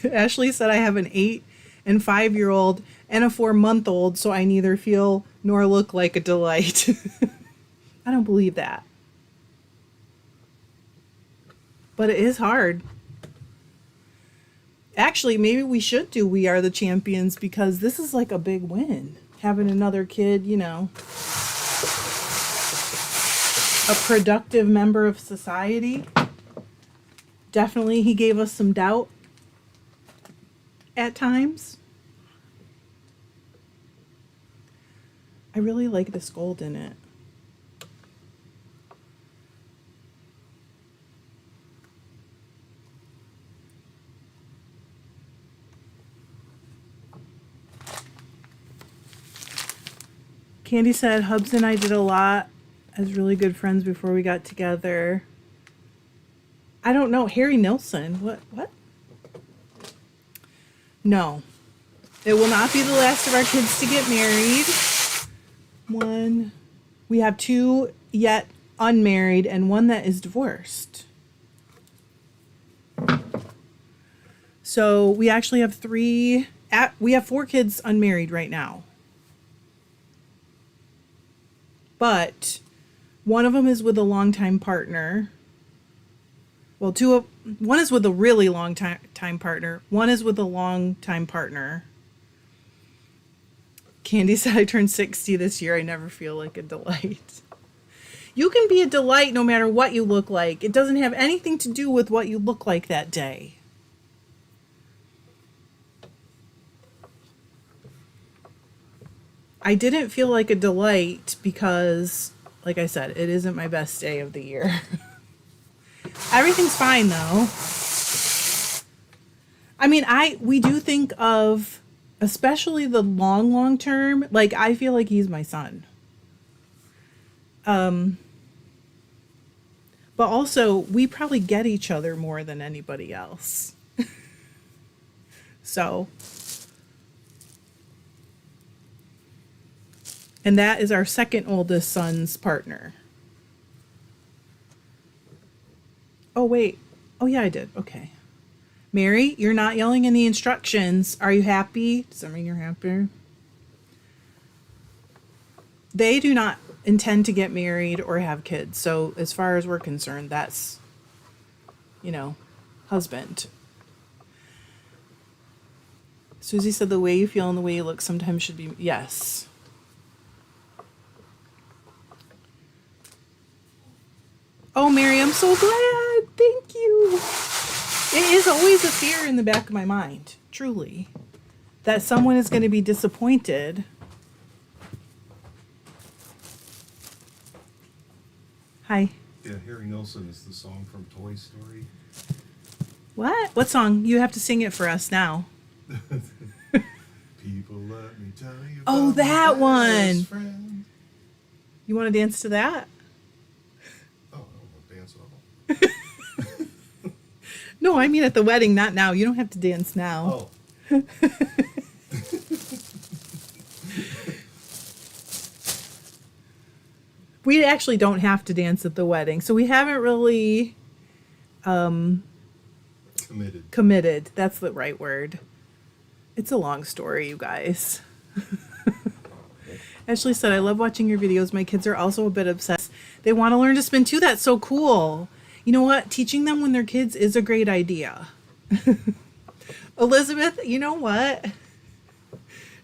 Ashley said I have an 8 and 5-year-old and a 4-month-old, so I neither feel nor look like a delight. I don't believe that. But it is hard. Actually, maybe we should do We Are the Champions, because this is like a big win. Having another kid, a productive member of society. Definitely he gave us some doubt at times. I really like this gold in it. Candy said Hubs and I did a lot as really good friends before we got together. I don't know. Harry Nilsson. What? No. It will not be the last of our kids to get married. One. We have 2 yet unmarried and 1 that is divorced. So we actually have 3. We have 4 kids unmarried right now. But one of them is with a longtime partner. Well, 1 is with a really long time partner. 1 is with a long time partner. Candy said I turned 60 this year. I never feel like a delight. You can be a delight no matter what you look like. It doesn't have anything to do with what you look like that day. I didn't feel like a delight because, like I said, it isn't my best day of the year. Everything's fine though. I mean, we do think of, especially the long term, like I feel like he's my son. But also we probably get each other more than anybody else. So, and that is our second oldest son's partner. Oh, wait. Oh, yeah, I did. Okay. Mary, you're not yelling in the instructions. Are you happy? Does that mean you're happy? They do not intend to get married or have kids. So as far as we're concerned, that's, husband. Susie said the way you feel and the way you look sometimes should be, yes. Oh, Mary, I'm so glad. Thank you. It is always a fear in the back of my mind, truly, that someone is going to be disappointed. Hi. Yeah, Harry Nilsson is the song from Toy Story. What? What song? You have to sing it for us now. People, let me tell you. Oh, that one. Friend. You want to dance to that? Oh, I don't want to dance at all. No, I mean at the wedding, not now. You don't have to dance now. Oh. We actually don't have to dance at the wedding, so we haven't really committed. That's the right word. It's a long story, you guys. Ashley said, I love watching your videos. My kids are also a bit obsessed. They want to learn to spin too. That's so cool. You know what? Teaching them when they're kids is a great idea. Elizabeth, you know what?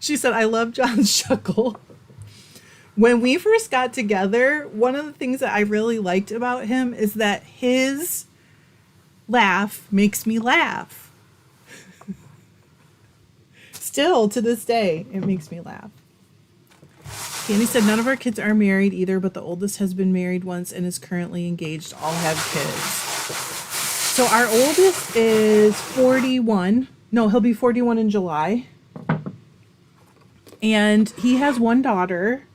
She said, I love John's chuckle. When we first got together, one of the things that I really liked about him is that his laugh makes me laugh. Still, to this day, it makes me laugh. Candy said, none of our kids are married either, but the oldest has been married once and is currently engaged. All have kids. So our oldest is 41. No, he'll be 41 in July. And he has one daughter.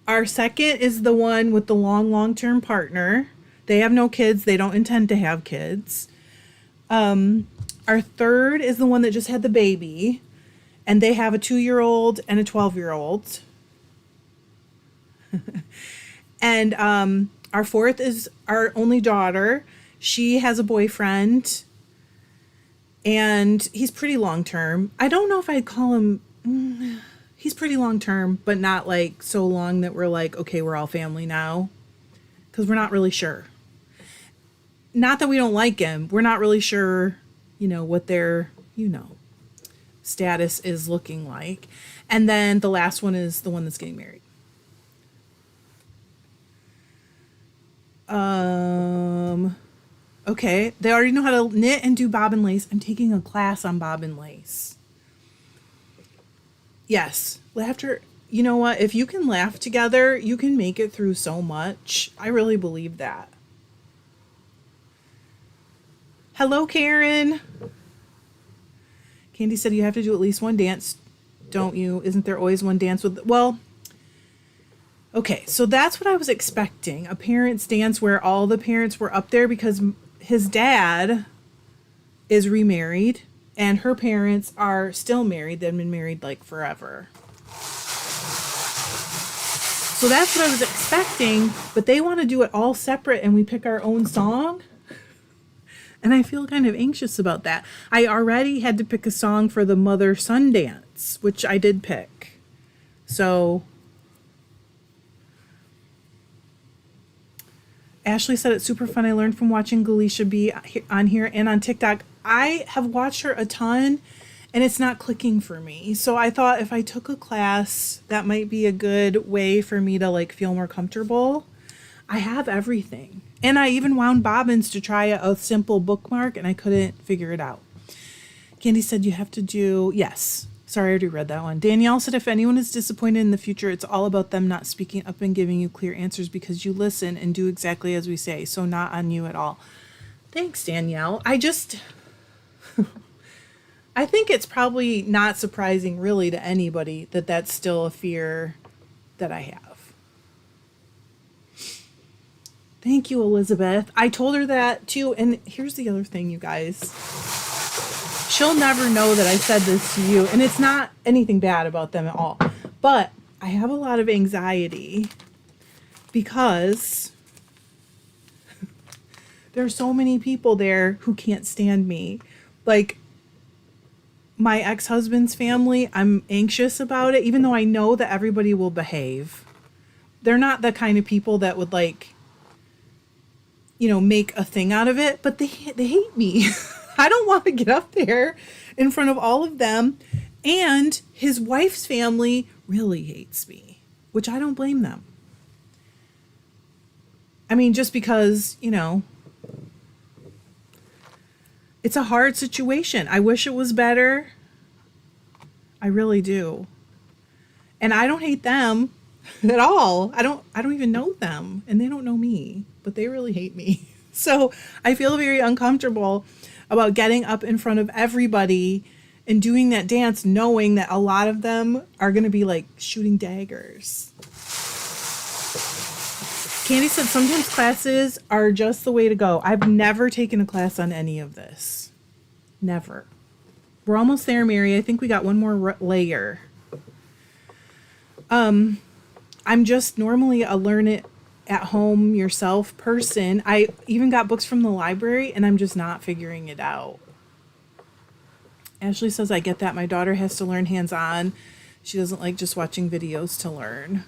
Our second is the one with the long-term partner. They have no kids. They don't intend to have kids. Our third is the one that just had the baby, and they have a 2-year-old and a 12-year-old. And our fourth is our only daughter. She has a boyfriend, and he's pretty long term. I don't know if I'd call him, he's pretty long term, but not like so long that we're like, okay, we're all family now, because we're not really sure. Not that we don't like him. We're not really sure, what their, status is looking like. And then the last one is the one that's getting married. Okay, they already know how to knit and do bobbin lace. I'm taking a class on bobbin lace. Yes, laughter. You know what? If you can laugh together, you can make it through so much. I really believe that. Hello, Karen. Candy said you have to do at least one dance, don't you? Isn't there always one dance with... Well, okay, so that's what I was expecting. A parents' dance where all the parents were up there, because his dad is remarried and her parents are still married. They've been married like forever. So that's what I was expecting, but they want to do it all separate and we pick our own song. And I feel kind of anxious about that. I already had to pick a song for the mother-son dance, which I did pick. So Ashley said it's super fun. I learned from watching Galisha be on here and on TikTok. I have watched her a ton and it's not clicking for me. So I thought if I took a class, that might be a good way for me to like feel more comfortable. I have everything. And I even wound bobbins to try a simple bookmark and I couldn't figure it out. Candy said you have to do, yes. Sorry, I already read that one. Danielle said if anyone is disappointed in the future, it's all about them not speaking up and giving you clear answers because you listen and do exactly as we say. So not on you at all. Thanks, Danielle. I think it's probably not surprising really to anybody that that's still a fear that I have. Thank you, Elizabeth. I told her that too. And here's the other thing, you guys. She'll never know that I said this to you. And it's not anything bad about them at all. But I have a lot of anxiety because there are so many people there who can't stand me. Like my ex-husband's family, I'm anxious about it, even though I know that everybody will behave. They're not the kind of people that would like, make a thing out of it, but they hate me. I don't want to get up there in front of all of them. And his wife's family really hates me, which I don't blame them. I mean, just because, it's a hard situation. I wish it was better. I really do. And I don't hate them at all. I don't even know them and they don't know me, but they really hate me. So I feel very uncomfortable about getting up in front of everybody and doing that dance, knowing that a lot of them are going to be like shooting daggers. Candy said sometimes classes are just the way to go. I've never taken a class on any of this. Never. We're almost there, Mary. I think we got one more layer. I'm just normally a learn it at home yourself person. I even got books from the library and I'm just not figuring it out. Ashley says, I get that. My daughter has to learn hands-on. She doesn't like just watching videos to learn.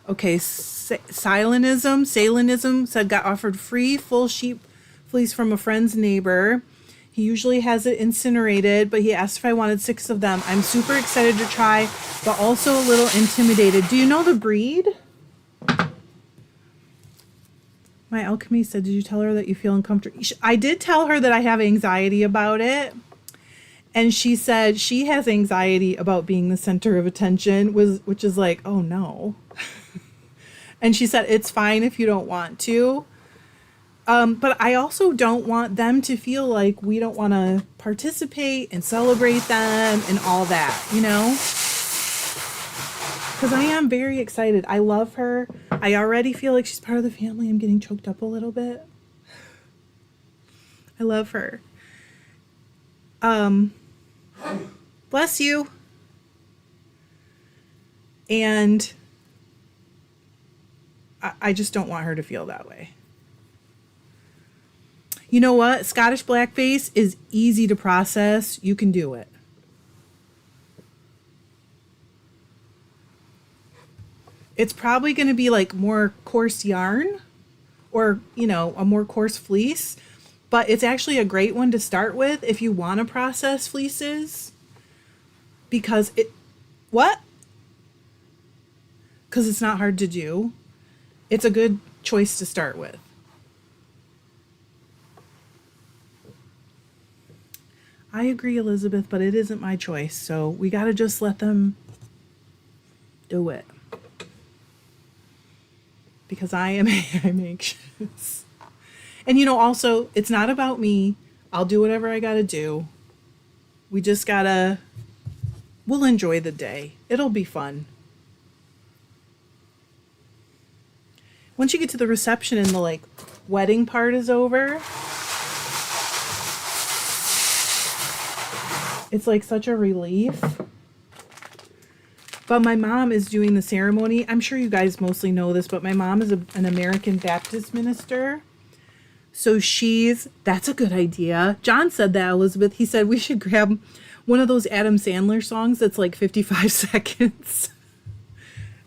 Okay, Salinism said got offered free full sheep fleece from a friend's neighbor. He usually has it incinerated, but he asked if I wanted 6 of them. I'm super excited to try, but also a little intimidated. Do you know the breed? My alchemy said, did you tell her that you feel uncomfortable? I did tell her that I have anxiety about it. And she said she has anxiety about being the center of attention, which is like, oh no. And she said, it's fine if you don't want to. But I also don't want them to feel like we don't want to participate and celebrate them and all that, Because I am very excited. I love her. I already feel like she's part of the family. I'm getting choked up a little bit. I love her. Bless you. And I just don't want her to feel that way. You know what? Scottish blackface is easy to process. You can do it. It's probably going to be like more coarse yarn or, you know, a more coarse fleece. But it's actually a great one to start with if you want to process fleeces. Because it... What? Because it's not hard to do. It's a good choice to start with. I agree, Elizabeth, but it isn't my choice. So we got to just let them do it. Because I'm anxious. And, you know, also, it's not about me. I'll do whatever I got to do. We just got to... We'll enjoy the day. It'll be fun. Once you get to the reception and the, like, wedding part is over... It's like such a relief. But my mom is doing the ceremony. I'm sure you guys mostly know this, but my mom is an American Baptist minister. So that's a good idea. John said that, Elizabeth. He said we should grab one of those Adam Sandler songs that's like 55 seconds.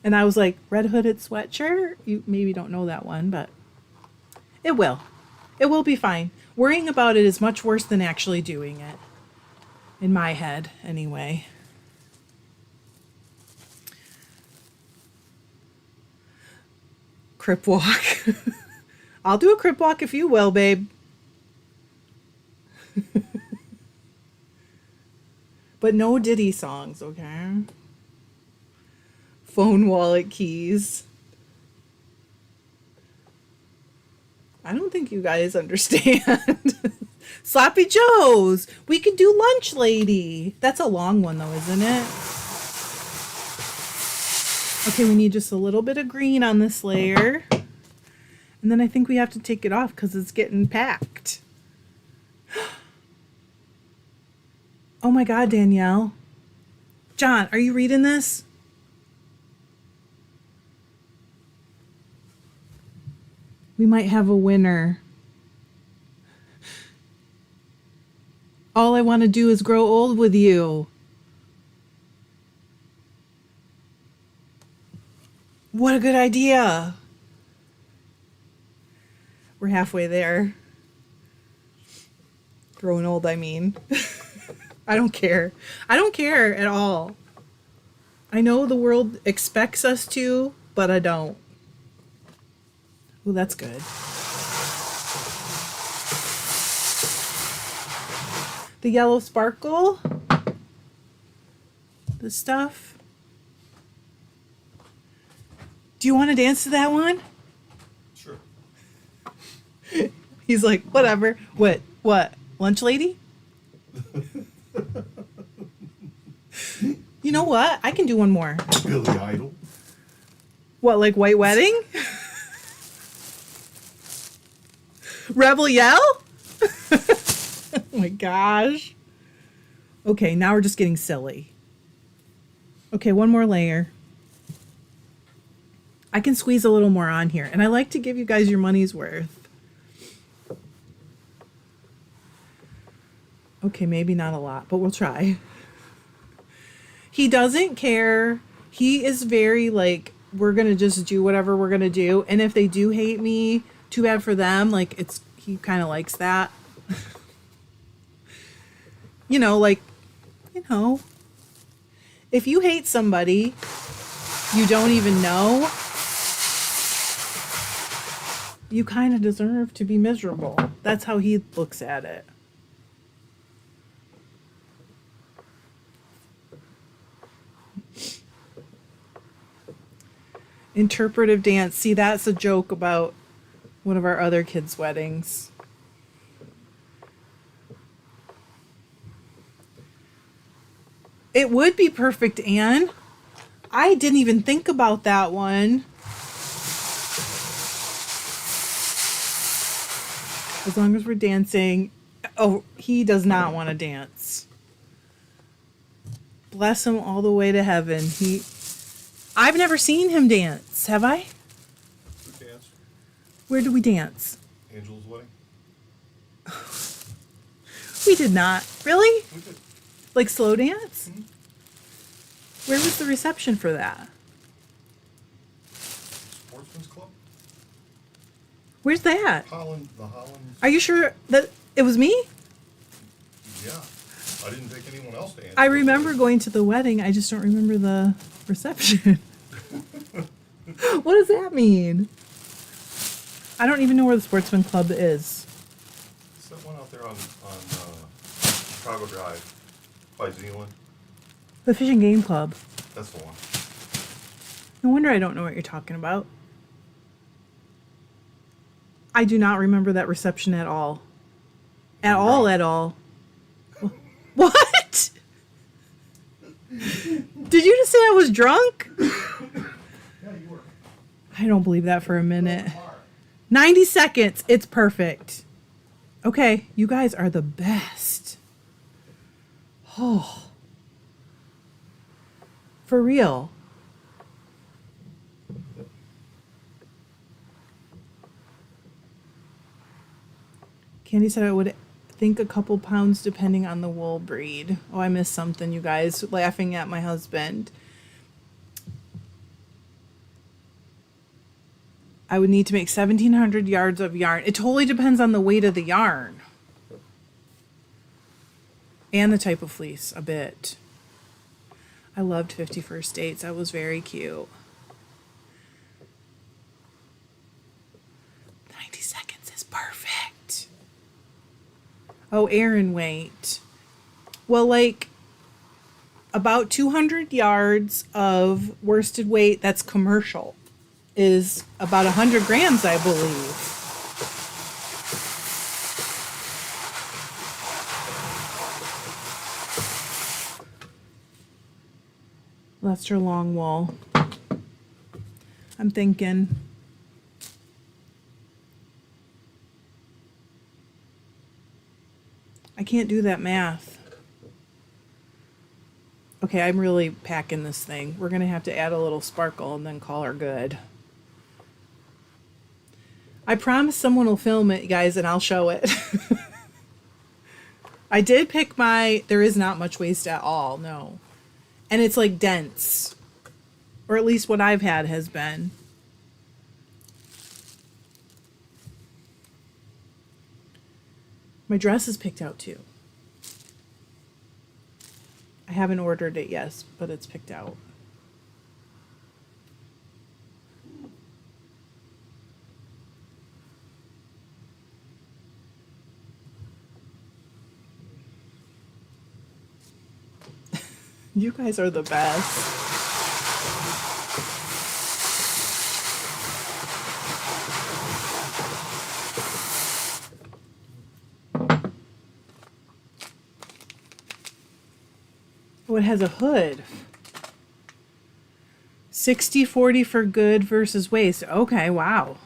And I was like, Red Hooded Sweatshirt? You maybe don't know that one, but it will. It will be fine. Worrying about it is much worse than actually doing it. In my head, anyway. Crip walk. I'll do a crip walk if you will, babe. But no Diddy songs, okay? Phone, wallet, keys. I don't think you guys understand. Sloppy Joe's. We could do lunch lady. That's a long one though, isn't it? Okay, we need just a little bit of green on this layer. And then I think we have to take it off because it's getting packed. Oh my God, Danielle. John, are you reading this? We might have a winner. All I want to do is grow old with you. What a good idea. We're halfway there. Growing old, I mean. I don't care. I don't care at all. I know the world expects us to, but I don't. Oh, that's good. The yellow sparkle, the stuff. Do you want to dance to that one? Sure. He's like, whatever. What? Lunch lady? You know what? I can do one more. Billy Idol. What, like White Wedding? Rebel Yell? Oh my gosh. Okay, now we're just getting silly. Okay, one more layer. I can squeeze a little more on here, and I like to give you guys your money's worth. Okay, maybe not a lot, but we'll try. He doesn't care. He is very like, we're going to just do whatever we're going to do. And if they do hate me, too bad for them. Like, he kind of likes that. You know, like, if you hate somebody you don't even know, you kind of deserve to be miserable. That's how he looks at it. Interpretive dance. See, that's a joke about one of our other kids' weddings. It would be perfect, Anne. I didn't even think about that one. As long as we're dancing. Oh, he does not want to dance. Bless him all the way to heaven. I've never seen him dance, have I? We danced. Where did we dance? Angela's wedding. We did not. Really? We did. Like slow dance? Mhm. Where was the reception for that? Sportsman's Club. Where's that? Holland. The Holland. Are you sure that it was me? Yeah. I didn't take anyone else to Angela's I remember wedding. going to the wedding. I just don't remember the reception. What does that mean? I don't even know where the Sportsman Club is. It's that one out there on Chicago Drive by Zealand. The Fish and Game Club. That's the one. No wonder I don't know what you're talking about. I do not remember that reception at all. At You're all, wrong. at all. What? Did you just say I was drunk? Yeah, you were. I don't believe that for a minute. 90 seconds. It's perfect. Okay, you guys are the best. Oh. For real. Candy said I would think a couple pounds depending on the wool breed. Oh, I missed something, you guys. Laughing at my husband. I would need to make 1,700 yards of yarn. It totally depends on the weight of the yarn. And the type of fleece, a bit. I loved 51st Dates. That was very cute. 90 seconds is perfect. Oh, Aaron, wait. Well, like, about 200 yards of worsted weight that's commercial is about 100 grams, I believe. Lester Longwall. I'm thinking. I can't do that math. Okay, I'm really packing this thing. We're going to have to add a little sparkle and then call her good. I promise someone will film it, guys, and I'll show it. I did pick there is not much waste at all, no. And it's like dense. Or at least what I've had has been. My dress is picked out too. I haven't ordered it yet, but it's picked out. You guys are the best. Oh, it has a hood. 60-40 for good versus waste. Okay, wow.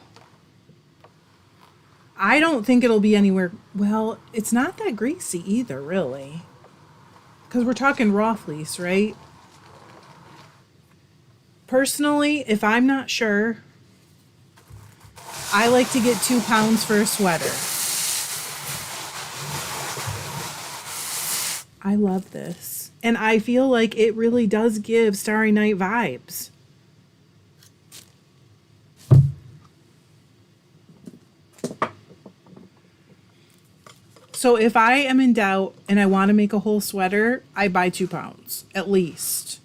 I don't think it'll be anywhere. Well, it's not that greasy either, really. Because we're talking raw fleece, right? Personally, if I'm not sure, I like to get 2 pounds for a sweater. I love this. And I feel like it really does give Starry Night vibes. So if I am in doubt and I want to make a whole sweater, I buy 2 pounds, at least.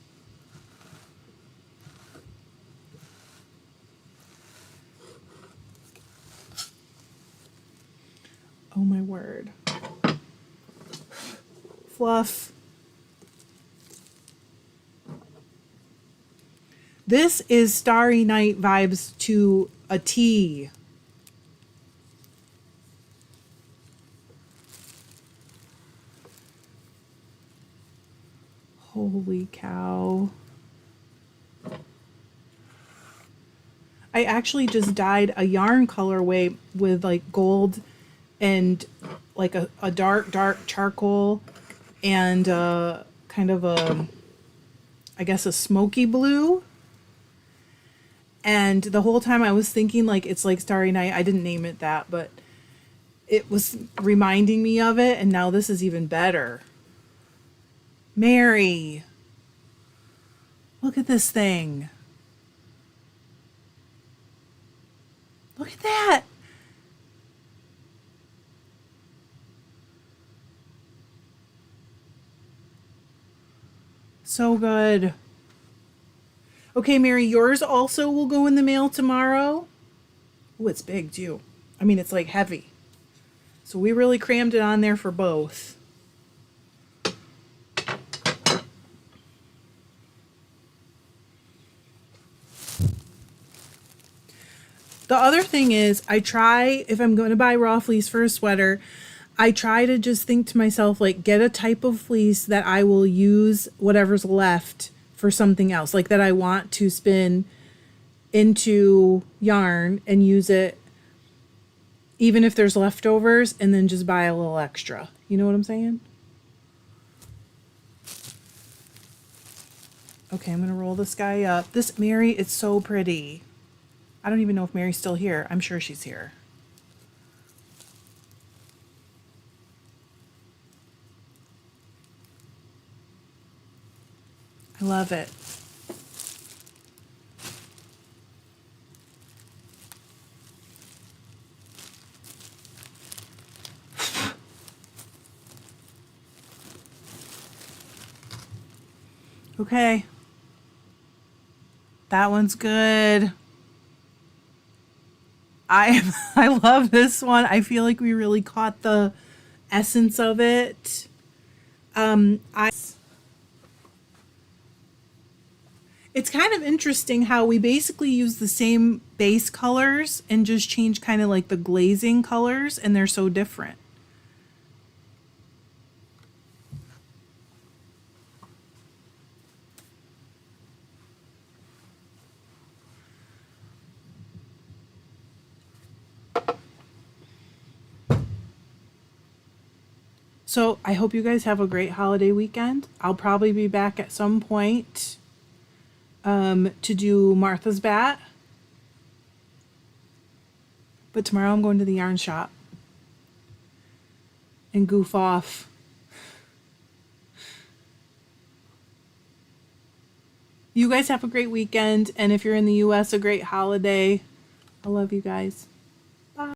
Oh my word. Fluff. This is Starry Night vibes to a T. Holy cow. I actually just dyed a yarn colorway with like gold and like a dark charcoal and kind of a, I guess, a smoky blue. And the whole time I was thinking like it's like Starry Night. I didn't name it that, but it was reminding me of it. And now this is even better. Mary, look at this thing. Look at that. So good. Okay, Mary, yours also will go in the mail tomorrow. Oh, it's big too. I mean, it's like heavy. So we really crammed it on there for both. The other thing is, I try, if I'm going to buy raw fleece for a sweater, I try to just think to myself, like, get a type of fleece that I will use whatever's left for something else. Like, that I want to spin into yarn and use it even if there's leftovers, and then just buy a little extra. You know what I'm saying? Okay, I'm going to roll this guy up. This Mary, it's so pretty. I don't even know if Mary's still here. I'm sure she's here. I love it. Okay. That one's good. I love this one. I feel like we really caught the essence of it. It's kind of interesting how we basically use the same base colors and just change kind of like the glazing colors, and they're so different. So I hope you guys have a great holiday weekend. I'll probably be back at some point to do Martha's Bat. But tomorrow I'm going to the yarn shop and goof off. You guys have a great weekend, and if you're in the US, a great holiday. I love you guys.